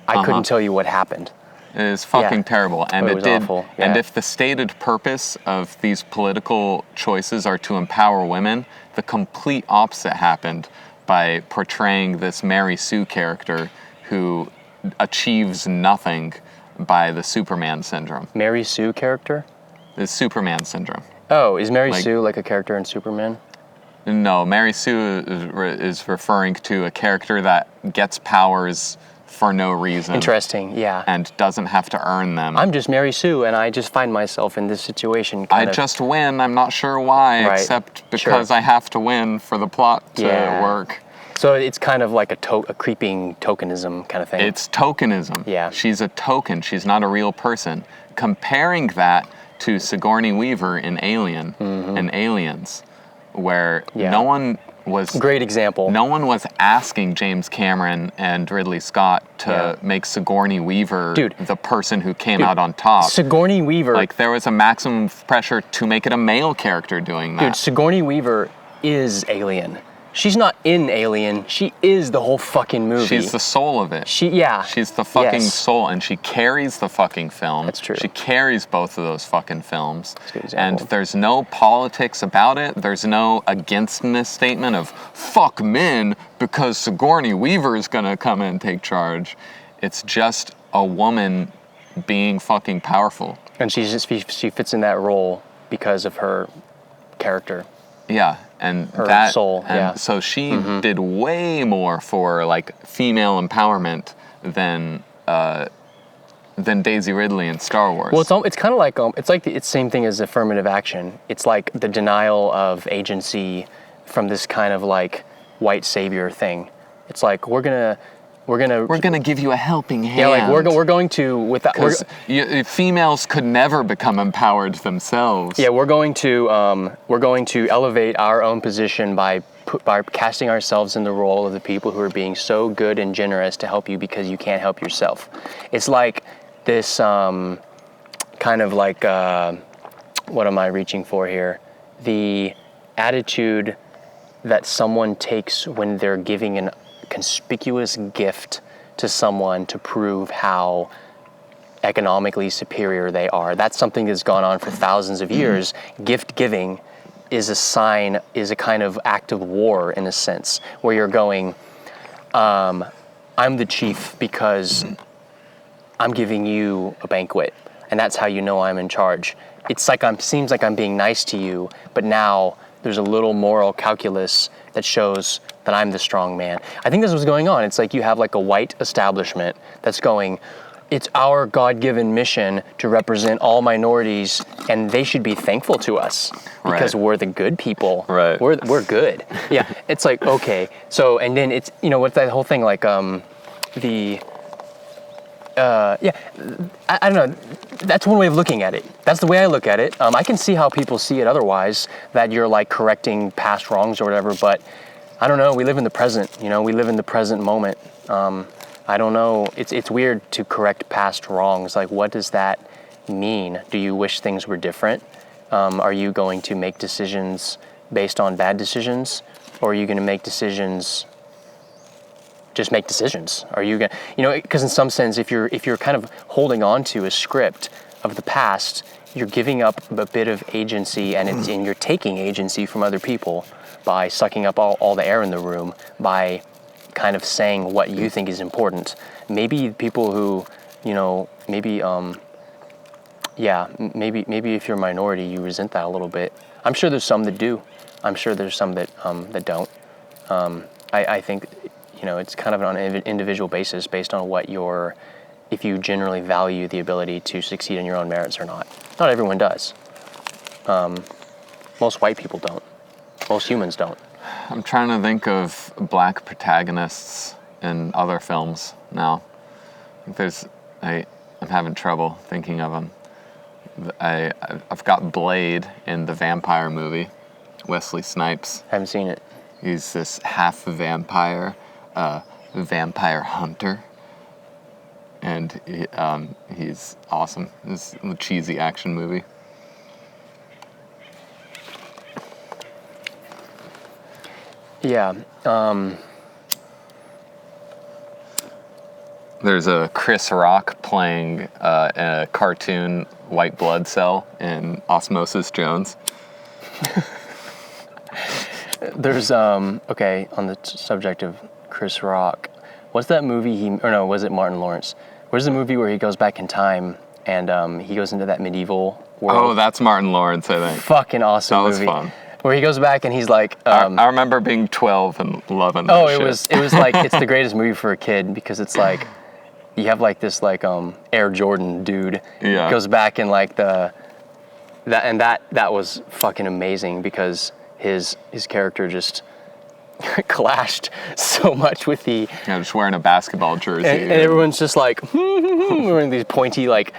[SPEAKER 1] I couldn't tell you what happened.
[SPEAKER 2] is fucking terrible. And
[SPEAKER 1] it was awful. Yeah.
[SPEAKER 2] And if the stated purpose of these political choices are to empower women, the complete opposite happened by portraying this Mary Sue character who achieves nothing by the Superman syndrome.
[SPEAKER 1] Mary Sue character?
[SPEAKER 2] The Superman syndrome.
[SPEAKER 1] Oh, is Mary Sue like a character in Superman?
[SPEAKER 2] No, Mary Sue is referring to a character that gets powers for no reason.
[SPEAKER 1] Interesting, yeah.
[SPEAKER 2] And doesn't have to earn them.
[SPEAKER 1] I'm just Mary Sue, and I just find myself in this situation.
[SPEAKER 2] Just win. I'm not sure why,
[SPEAKER 1] right.
[SPEAKER 2] except because I have to win for the plot to work.
[SPEAKER 1] So it's kind of like a creeping tokenism kind of thing.
[SPEAKER 2] It's tokenism.
[SPEAKER 1] Yeah.
[SPEAKER 2] She's a token. She's not a real person. Comparing that to Sigourney Weaver in Alien and Aliens, where no one was...
[SPEAKER 1] Great example.
[SPEAKER 2] No one was asking James Cameron and Ridley Scott to make Sigourney Weaver the person who came out on top.
[SPEAKER 1] Sigourney Weaver...
[SPEAKER 2] Like, there was a maximum pressure to make it a male character doing that.
[SPEAKER 1] Dude, Sigourney Weaver is Alien. She's not in Alien. She is the whole fucking movie.
[SPEAKER 2] She's the soul of it. She's the fucking soul, and she carries the fucking film.
[SPEAKER 1] That's true.
[SPEAKER 2] She carries both of those fucking films.
[SPEAKER 1] That's a good
[SPEAKER 2] And
[SPEAKER 1] example.
[SPEAKER 2] there's no politics about it. There's no againstness statement of fuck men because Sigourney Weaver is gonna come in and take charge. It's just a woman being fucking powerful.
[SPEAKER 1] And she fits in that role because of her character.
[SPEAKER 2] Yeah, and
[SPEAKER 1] Her
[SPEAKER 2] that
[SPEAKER 1] soul,
[SPEAKER 2] and so she did way more for like female empowerment than Daisy Ridley in Star Wars.
[SPEAKER 1] Well, it's kind of like it's the same thing as affirmative action. It's like the denial of agency from this kind of like white savior thing. It's like we're gonna
[SPEAKER 2] give you a helping hand.
[SPEAKER 1] Yeah, like we're going to with that.
[SPEAKER 2] Because females could never become empowered themselves.
[SPEAKER 1] Yeah, we're going to elevate our own position by casting ourselves in the role of the people who are being so good and generous to help you because you can't help yourself. It's like this kind of like what am I reaching for here? The attitude that someone takes when they're giving an conspicuous gift to someone to prove how economically superior they are. That's something that's gone on for thousands of years. Gift giving is a kind of act of war in a sense, where you're going, I'm the chief because I'm giving you a banquet, and that's how you know I'm in charge. It's like seems like I'm being nice to you, but now there's a little moral calculus that shows that I'm the strong man. I think this was going on. It's like you have like a white establishment that's going, it's our God-given mission to represent all minorities, and they should be thankful to us because we're the good people.
[SPEAKER 2] Right.
[SPEAKER 1] We're good. Yeah. It's like, okay. So, and then it's, what's that whole thing like, I don't know. That's one way of looking at it. That's the way I look at it. I can see how people see it otherwise, that you're like correcting past wrongs or whatever, but I don't know. We live in the present, we live in the present moment. I don't know. It's weird to correct past wrongs. Like, what does that mean? Do you wish things were different? Are you going to make decisions based on bad decisions? Or are you going to make decisions... just make decisions? Are you gonna, because in some sense, if you're kind of holding on to a script of the past, you're giving up a bit of agency, and you're taking agency from other people by sucking up all the air in the room, by kind of saying what you think is important. Maybe people who, maybe if you're a minority, you resent that a little bit. I'm sure there's some that do. I'm sure there's some that don't. I think. It's kind of on an individual basis based on if you generally value the ability to succeed in your own merits or not. Not everyone does. Most white people don't. Most humans don't.
[SPEAKER 2] I'm trying to think of black protagonists in other films now. I'm having trouble thinking of them. I've got Blade in the vampire movie, Wesley Snipes.
[SPEAKER 1] Haven't seen it.
[SPEAKER 2] He's this half vampire. Vampire hunter, and he's awesome. It's a cheesy action movie.
[SPEAKER 1] Yeah.
[SPEAKER 2] There's a Chris Rock playing a cartoon white blood cell in Osmosis Jones.
[SPEAKER 1] There's okay, on the subject of Chris Rock, what's that movie was it Martin Lawrence? Where's the movie where he goes back in time and he goes into that medieval world?
[SPEAKER 2] Oh, that's Martin Lawrence, I think.
[SPEAKER 1] Fucking awesome movie.
[SPEAKER 2] That was fun.
[SPEAKER 1] Where he goes back and he's like...
[SPEAKER 2] I remember being 12 and loving that shit.
[SPEAKER 1] It was like, it's the greatest movie for a kid because it's like, you have like this like Air Jordan dude.
[SPEAKER 2] Yeah.
[SPEAKER 1] Goes back and like that was fucking amazing because his character just clashed so much with the...
[SPEAKER 2] Yeah, just wearing a basketball jersey.
[SPEAKER 1] And everyone's just like, wearing these pointy like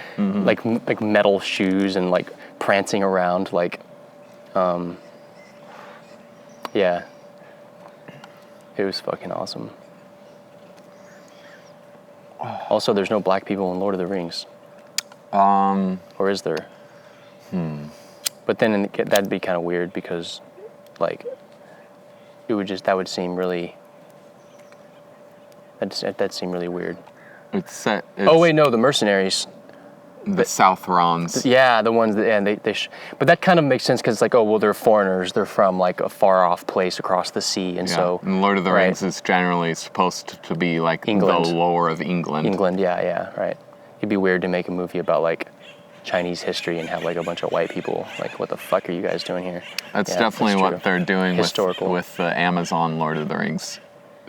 [SPEAKER 1] metal shoes and like prancing around like... Yeah. It was fucking awesome. Also, there's no black people in Lord of the Rings. Or is there? But then that'd be kind of weird because, like, that would seem really... That'd seem really weird. Oh, wait, no, the mercenaries.
[SPEAKER 2] The Southrons.
[SPEAKER 1] Yeah, the ones that, but that kind of makes sense because it's like, oh, well, they're foreigners. They're from like a far off place across the sea. And so.
[SPEAKER 2] And Lord of the Rings is generally supposed to be like
[SPEAKER 1] England.
[SPEAKER 2] The lore of England.
[SPEAKER 1] England, yeah, right. It'd be weird to make a movie about like Chinese history and have like a bunch of white people. Like, what the fuck are you guys doing here?
[SPEAKER 2] That's definitely what they're doing with the Amazon Lord of the Rings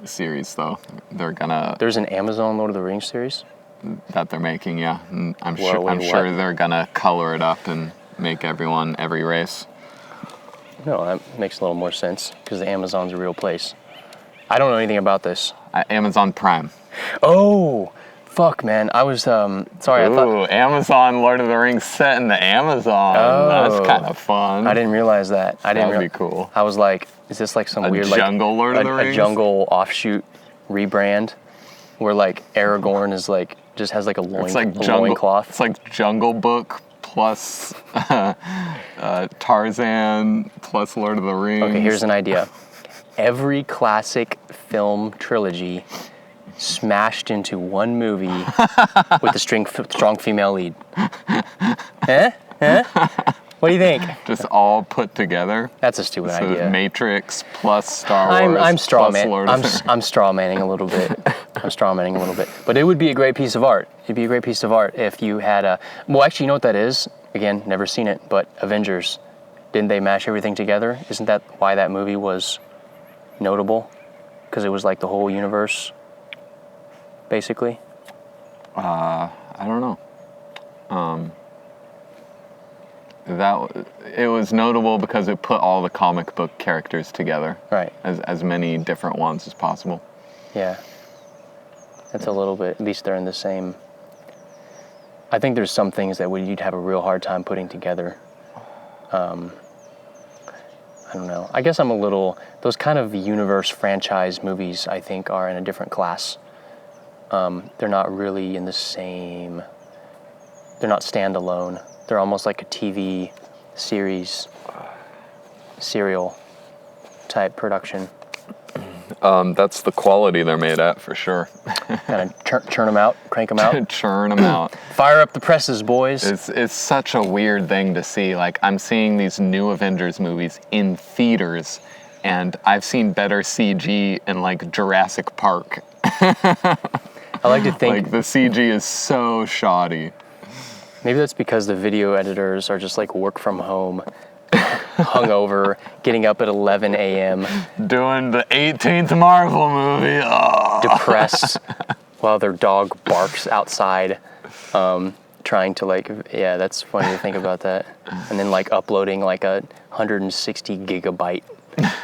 [SPEAKER 2] series, though.
[SPEAKER 1] There's an Amazon Lord of the Rings series?
[SPEAKER 2] That they're making, yeah. And I'm sure they're gonna color it up and make everyone every race.
[SPEAKER 1] No, that makes a little more sense because the Amazon's a real place. I don't know anything about this.
[SPEAKER 2] Amazon Prime.
[SPEAKER 1] Oh, fuck, man. I was sorry. I thought
[SPEAKER 2] Amazon Lord of the Rings set in the Amazon.
[SPEAKER 1] Oh,
[SPEAKER 2] that's kind of fun.
[SPEAKER 1] I didn't realize that.
[SPEAKER 2] That'd be cool.
[SPEAKER 1] I was like, is this like some weird
[SPEAKER 2] jungle Lord of the Rings?
[SPEAKER 1] A jungle offshoot rebrand where like Aragorn is like just has like a loincloth.
[SPEAKER 2] It's like Jungle Book plus Tarzan plus Lord of the Rings.
[SPEAKER 1] Okay, here's an idea. Every classic film trilogy smashed into one movie with a strong female lead. What do you think?
[SPEAKER 2] Just all put together.
[SPEAKER 1] That's a stupid idea.
[SPEAKER 2] Matrix plus Star Wars. I'm
[SPEAKER 1] strawmanning a little bit. But it would be a great piece of art. It'd be a great piece of art if you had well, actually, you know what that is? Again, never seen it, but Avengers. Didn't they mash everything together? Isn't that why that movie was notable? Because it was like the whole universe, basically.
[SPEAKER 2] I don't know. It was notable because it put all the comic book characters together.
[SPEAKER 1] Right.
[SPEAKER 2] As many different ones as possible.
[SPEAKER 1] Yeah. That's a little bit, at least they're in the same. I think there's some things that you'd have a real hard time putting together. I don't know. I guess those kind of universe franchise movies, I think, are in a different class. They're not really in the same, they're not standalone. They're almost like a TV series, serial type production.
[SPEAKER 2] That's the quality they're made at, for sure.
[SPEAKER 1] Kind of churn them out, crank them out.
[SPEAKER 2] Churn them out.
[SPEAKER 1] Fire up the presses, boys.
[SPEAKER 2] It's such a weird thing to see. Like, I'm seeing these new Avengers movies in theaters, and I've seen better CG in, like, Jurassic Park.
[SPEAKER 1] I like to think...
[SPEAKER 2] Like, the CG is so shoddy.
[SPEAKER 1] Maybe that's because the video editors are just, like, work from home, hungover, getting up at 11 a.m.
[SPEAKER 2] Doing the 18th Marvel movie. Oh.
[SPEAKER 1] Depressed while their dog barks outside, trying to that's funny to think about that. And then like uploading like a 160 gigabyte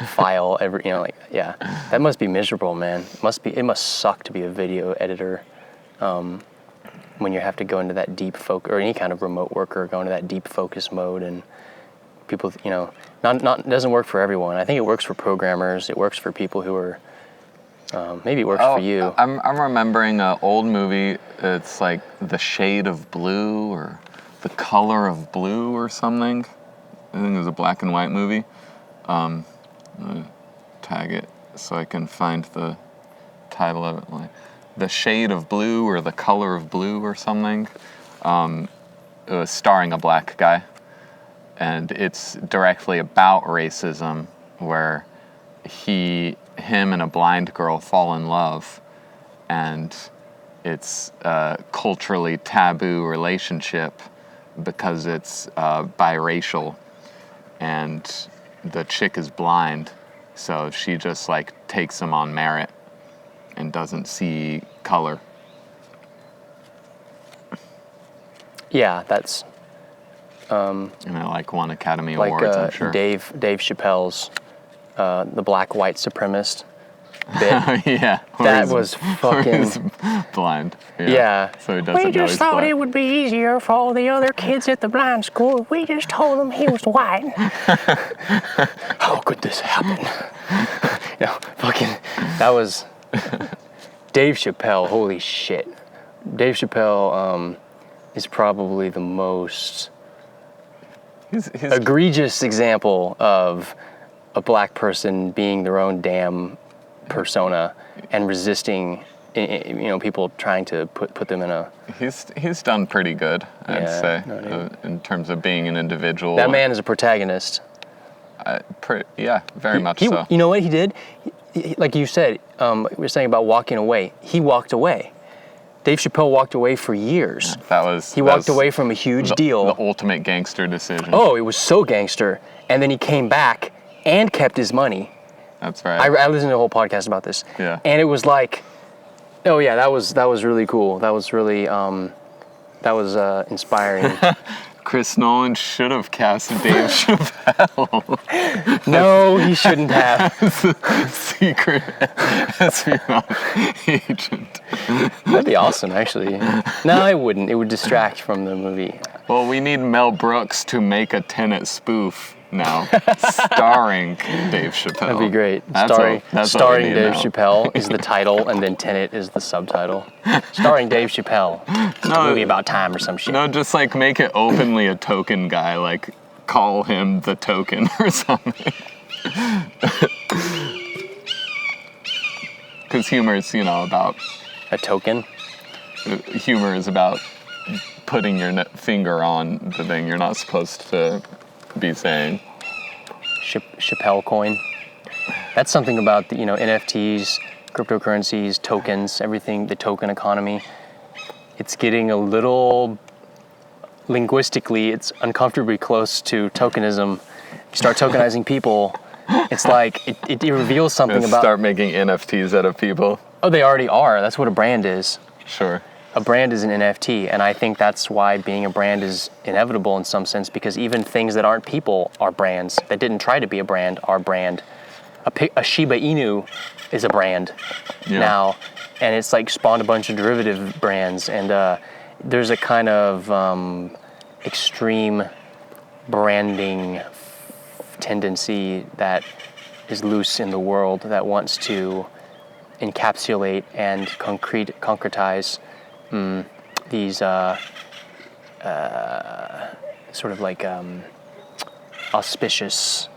[SPEAKER 1] file that must be miserable, man. It must suck to be a video editor. When you have to go into that deep focus, or any kind of remote worker, go into that deep focus mode, and people, it doesn't work for everyone. I think it works for programmers. It works for people who are, maybe it works for you.
[SPEAKER 2] I'm remembering an old movie. It's like The Shade of Blue or The Color of Blue or something. I think it was a black and white movie. I'm gonna tag it so I can find the title of it. The Shade of Blue or The Color of Blue or something. It was starring a black guy. And it's directly about racism, where him and a blind girl fall in love, and it's a culturally taboo relationship because it's biracial, and the chick is blind, so she just like takes him on merit and doesn't see color.
[SPEAKER 1] Yeah, that's
[SPEAKER 2] And it like won Academy
[SPEAKER 1] like
[SPEAKER 2] Awards, I'm sure.
[SPEAKER 1] Dave Chappelle's the black white supremacist bit.
[SPEAKER 2] Yeah.
[SPEAKER 1] That was fucking
[SPEAKER 2] He's blind.
[SPEAKER 1] yeah.
[SPEAKER 2] So he doesn't
[SPEAKER 1] We
[SPEAKER 2] know
[SPEAKER 1] just
[SPEAKER 2] he's
[SPEAKER 1] thought
[SPEAKER 2] blind.
[SPEAKER 1] it would be easier for all the other kids at the blind school. We just told them he was white. How could this happen? Fucking, that was Dave Chappelle. Holy shit. Dave Chappelle is probably the most
[SPEAKER 2] He's
[SPEAKER 1] egregious example of a black person being their own damn persona and resisting, people trying to put them in a.
[SPEAKER 2] He's done pretty good, I'd say, in terms of being an individual.
[SPEAKER 1] That man is a protagonist.
[SPEAKER 2] Very much so.
[SPEAKER 1] You know what he did? Like you said, we were saying about walking away. He walked away. Dave Chappelle walked away for years.
[SPEAKER 2] He
[SPEAKER 1] walked away from a huge deal.
[SPEAKER 2] The ultimate gangster decision.
[SPEAKER 1] Oh, it was so gangster. And then he came back and kept his money.
[SPEAKER 2] That's right.
[SPEAKER 1] I listened to a whole podcast about this.
[SPEAKER 2] Yeah.
[SPEAKER 1] And it was like, oh yeah, that was really cool. That was really inspiring.
[SPEAKER 2] Chris Nolan should have cast Dave Chappelle.
[SPEAKER 1] No, he shouldn't have.
[SPEAKER 2] Secret espionage agent.
[SPEAKER 1] That'd be awesome, actually. No, it wouldn't. It would distract from the movie.
[SPEAKER 2] Well, we need Mel Brooks to make a Tenet spoof now, starring Dave Chappelle.
[SPEAKER 1] That'd be great. Starring Dave Chappelle is the title, and then Tenet is the subtitle. Starring Dave Chappelle. A movie about time or some shit.
[SPEAKER 2] No, just like make it openly a token guy, like call him the Token or something. Because humor is, about...
[SPEAKER 1] A token?
[SPEAKER 2] Humor is about putting your finger on the thing you're not supposed to be saying.
[SPEAKER 1] Chappelle coin. That's something about the, NFTs, cryptocurrencies, tokens, everything, the token economy. It's getting a little, linguistically, it's uncomfortably close to tokenism. You start tokenizing people, it's like, it reveals something about...
[SPEAKER 2] Start making NFTs out of people.
[SPEAKER 1] Oh, they already are. That's what a brand is.
[SPEAKER 2] Sure.
[SPEAKER 1] A brand is an NFT, and I think that's why being a brand is inevitable in some sense, because even things that aren't people are brands. That didn't try to be a brand are brand. A Shiba Inu is a brand now, and it's like spawned a bunch of derivative brands, and there's a kind of extreme branding tendency that is loose in the world that wants to encapsulate and concretize these sort of like auspicious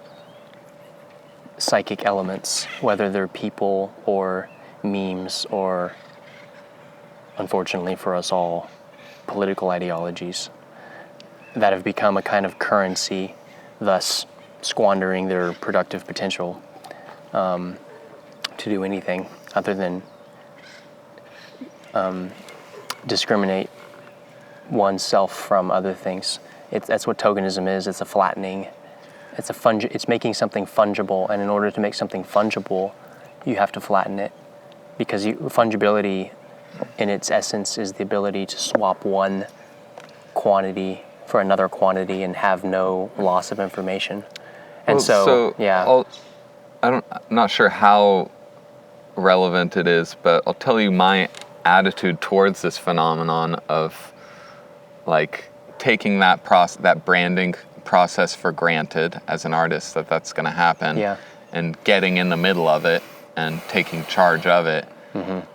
[SPEAKER 1] psychic elements, whether they're people or memes or, unfortunately for us all, political ideologies that have become a kind of currency, thus squandering their productive potential to do anything other than discriminate oneself from other things. That's what tokenism is. It's a flattening. It's making something fungible, and in order to make something fungible, you have to flatten it, because fungibility, in its essence, is the ability to swap one quantity for another quantity and have no loss of information. And I'm
[SPEAKER 2] not sure how relevant it is, but I'll tell you my attitude towards this phenomenon of like taking that branding process for granted as an artist, that's going to happen, and getting in the middle of it and taking charge of it,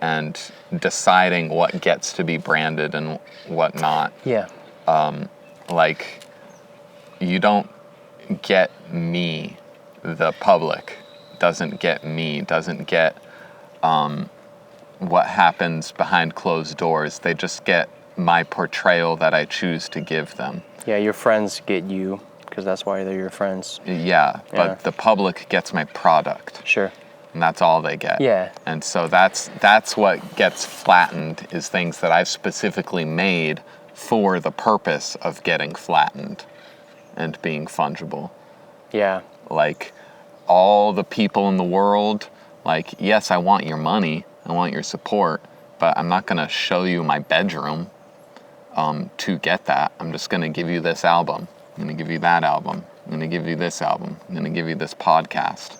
[SPEAKER 2] and deciding what gets to be branded and what not. Like, you don't get me, the public doesn't get me, doesn't get what happens behind closed doors. They just get my portrayal that I choose to give them.
[SPEAKER 1] Yeah, your friends get you because that's why they're your friends.
[SPEAKER 2] Yeah, but the public gets my product.
[SPEAKER 1] Sure.
[SPEAKER 2] And that's all they get.
[SPEAKER 1] Yeah.
[SPEAKER 2] And so that's what gets flattened, is things that I've specifically made for the purpose of getting flattened and being fungible.
[SPEAKER 1] Yeah.
[SPEAKER 2] Like, all the people in the world, like, yes, I want your money, I want your support, but I'm not gonna show you my bedroom to get that. I'm just gonna give you this album. I'm gonna give you that album. I'm gonna give you this album. I'm gonna give you this podcast.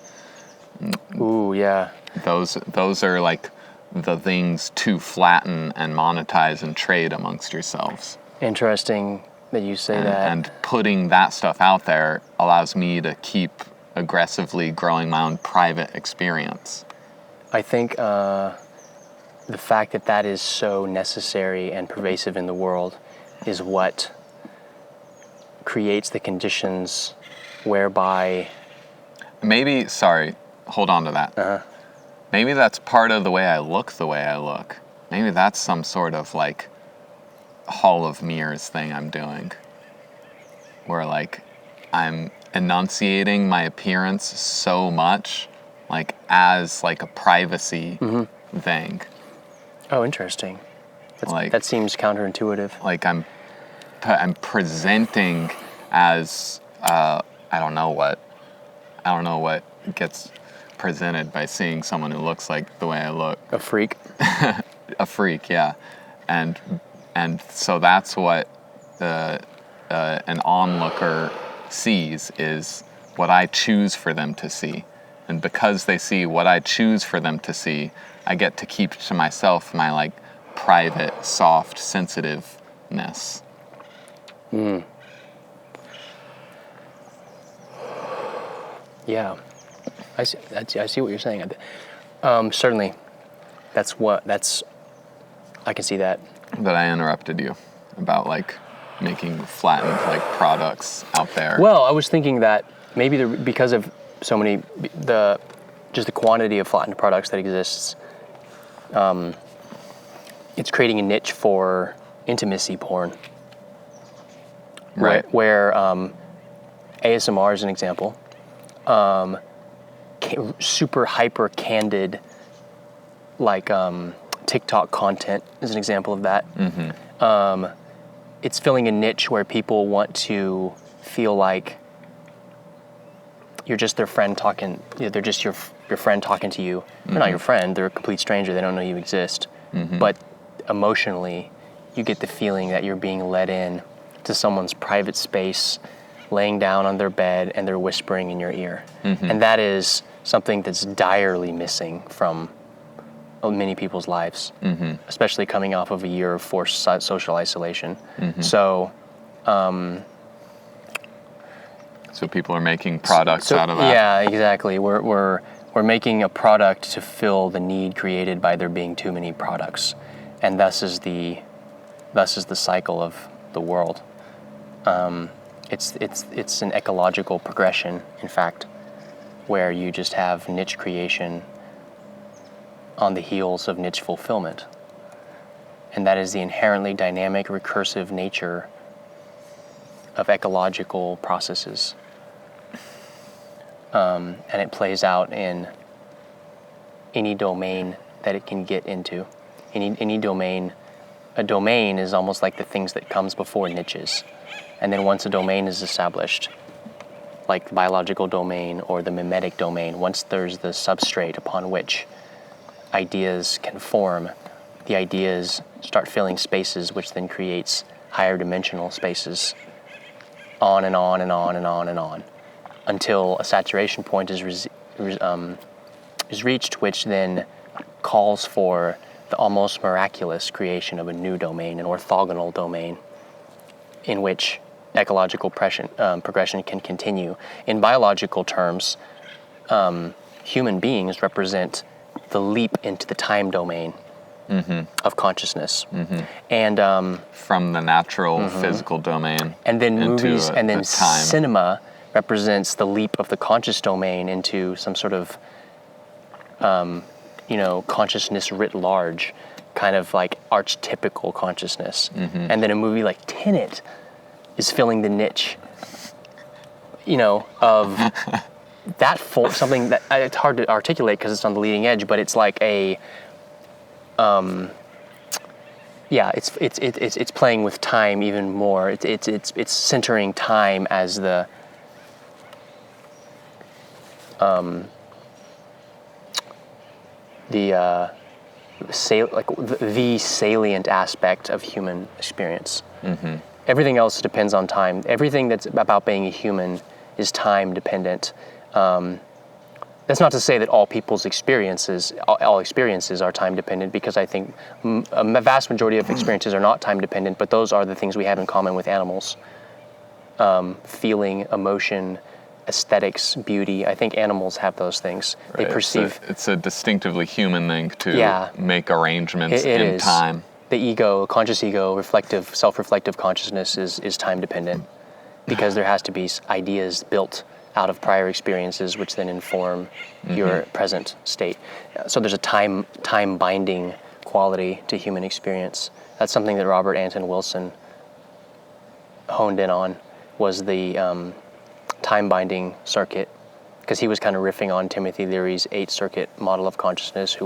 [SPEAKER 1] Ooh, yeah.
[SPEAKER 2] Those are like the things to flatten and monetize and trade amongst yourselves.
[SPEAKER 1] Interesting that you say that.
[SPEAKER 2] And putting that stuff out there allows me to keep aggressively growing my own private experience.
[SPEAKER 1] I think the fact that that is so necessary and pervasive in the world is what creates the conditions whereby...
[SPEAKER 2] Maybe, sorry, hold on to that. Maybe that's part of the way I look. Maybe that's some sort of like Hall of Mirrors thing I'm doing, where like I'm enunciating my appearance so much, like as like a privacy thing.
[SPEAKER 1] Oh, interesting. That seems counterintuitive.
[SPEAKER 2] Like I'm presenting as I don't know what gets presented by seeing someone who looks like the way I look.
[SPEAKER 1] A freak.
[SPEAKER 2] A freak, yeah. And so that's what an onlooker sees, is what I choose for them to see. And because they see what I choose for them to see, I get to keep to myself my like private, soft, sensitiveness.
[SPEAKER 1] Yeah, I see what you're saying. Certainly, I can see that.
[SPEAKER 2] But I interrupted you about like making flattened like products out there.
[SPEAKER 1] Well, I was thinking that maybe because of so many, just the quantity of flattened products that exists, it's creating a niche for intimacy porn.
[SPEAKER 2] Right.
[SPEAKER 1] Where ASMR is an example. Super hyper candid, like TikTok content is an example of that. It's filling a niche where people want to feel like you're just their friend talking. They're just your friend talking to you. They're not your friend. They're a complete stranger. They don't know you exist. But emotionally, you get the feeling that you're being let in to someone's private space, laying down on their bed, and they're whispering in your ear. And that is something that's direly missing from many people's lives, especially coming off of a year of forced social isolation. So
[SPEAKER 2] people are making products out of that.
[SPEAKER 1] Yeah, exactly. We're making a product to fill the need created by there being too many products, and thus is the cycle of the world. It's an ecological progression, in fact, where you just have niche creation on the heels of niche fulfillment. And that is the inherently dynamic, recursive nature of ecological processes. And it plays out in any domain that it can get into. Any domain. A domain is almost like the things that comes before niches. And then once a domain is established, like the biological domain or the mimetic domain, once there's the substrate upon which ideas can form, the ideas start filling spaces, which then creates higher dimensional spaces, on and on and on and on and on, until a saturation point is reached, which then calls for the almost miraculous creation of a new domain, an orthogonal domain, in which ecological progression can continue. In biological terms, human beings represent the leap into the time domain of consciousness. And
[SPEAKER 2] from the natural physical domain.
[SPEAKER 1] And then movies and then
[SPEAKER 2] time.
[SPEAKER 1] Cinema represents the leap of the conscious domain into some sort of consciousness writ large, kind of like archetypical consciousness. And then a movie like Tenet is filling the niche, of that something that it's hard to articulate because it's on the leading edge, but it's like a, it's playing with time even more. It's centering time as the the salient aspect of human experience. Everything else depends on time. Everything that's about being a human is time dependent. That's not to say that all people's experiences, all experiences are time dependent, because I think a vast majority of experiences are not time dependent, but those are the things we have in common with animals. Feeling, emotion, aesthetics, beauty. I think animals have those things.
[SPEAKER 2] Right.
[SPEAKER 1] They perceive...
[SPEAKER 2] It's a distinctively human thing to make arrangements in time.
[SPEAKER 1] The ego, conscious ego, self-reflective consciousness is time dependent, because there has to be ideas built out of prior experiences which then inform your present state. So there's a time binding quality to human experience. That's something that Robert Anton Wilson honed in on, was the time binding circuit, because he was kind of riffing on Timothy Leary's 8-circuit model of consciousness,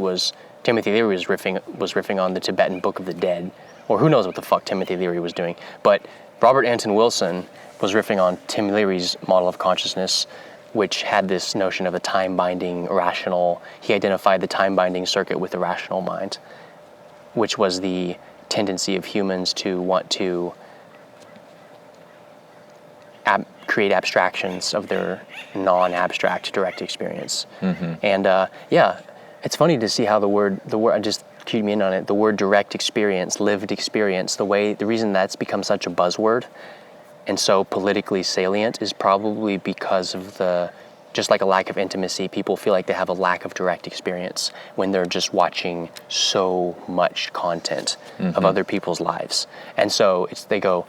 [SPEAKER 1] Timothy Leary was riffing on the Tibetan Book of the Dead, or who knows what the fuck Timothy Leary was doing. But Robert Anton Wilson was riffing on Tim Leary's model of consciousness, which had this notion of a time-binding rational. He identified the time-binding circuit with the rational mind, which was the tendency of humans to want to create abstractions of their non-abstract direct experience. And it's funny to see how the word I just keyed me in on it. The word direct experience, lived experience, the reason that's become such a buzzword and so politically salient is probably because of just like a lack of intimacy. People feel like they have a lack of direct experience when they're just watching so much content of other people's lives. And so they go,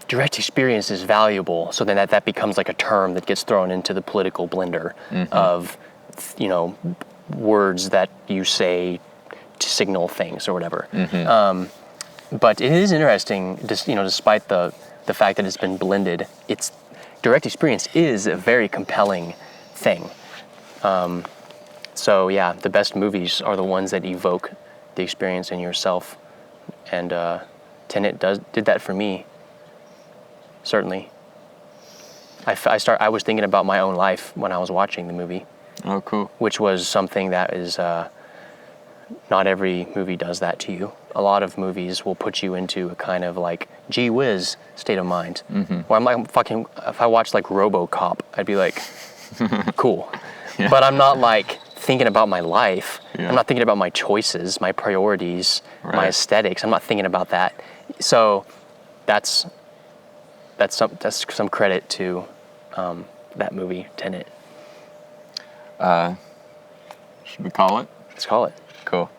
[SPEAKER 1] direct experience is valuable. So then that becomes like a term that gets thrown into the political blender of, words that you say to signal things or whatever. But it is interesting, despite the fact that it's been blended, direct experience is a very compelling thing. The best movies are the ones that evoke the experience in yourself. And Tenet did that for me, certainly. I was thinking about my own life when I was watching the movie.
[SPEAKER 2] Oh, cool.
[SPEAKER 1] Which was something that is, not every movie does that to you. A lot of movies will put you into a kind of like, gee whiz state of mind. Where I'm like, if I watched like RoboCop, I'd be like, cool. Yeah. But I'm not like thinking about my life. Yeah. I'm not thinking about my choices, my priorities, my aesthetics. I'm not thinking about that. So that's some credit to that movie, Tenet.
[SPEAKER 2] Should we call it?
[SPEAKER 1] Let's call it.
[SPEAKER 2] Cool.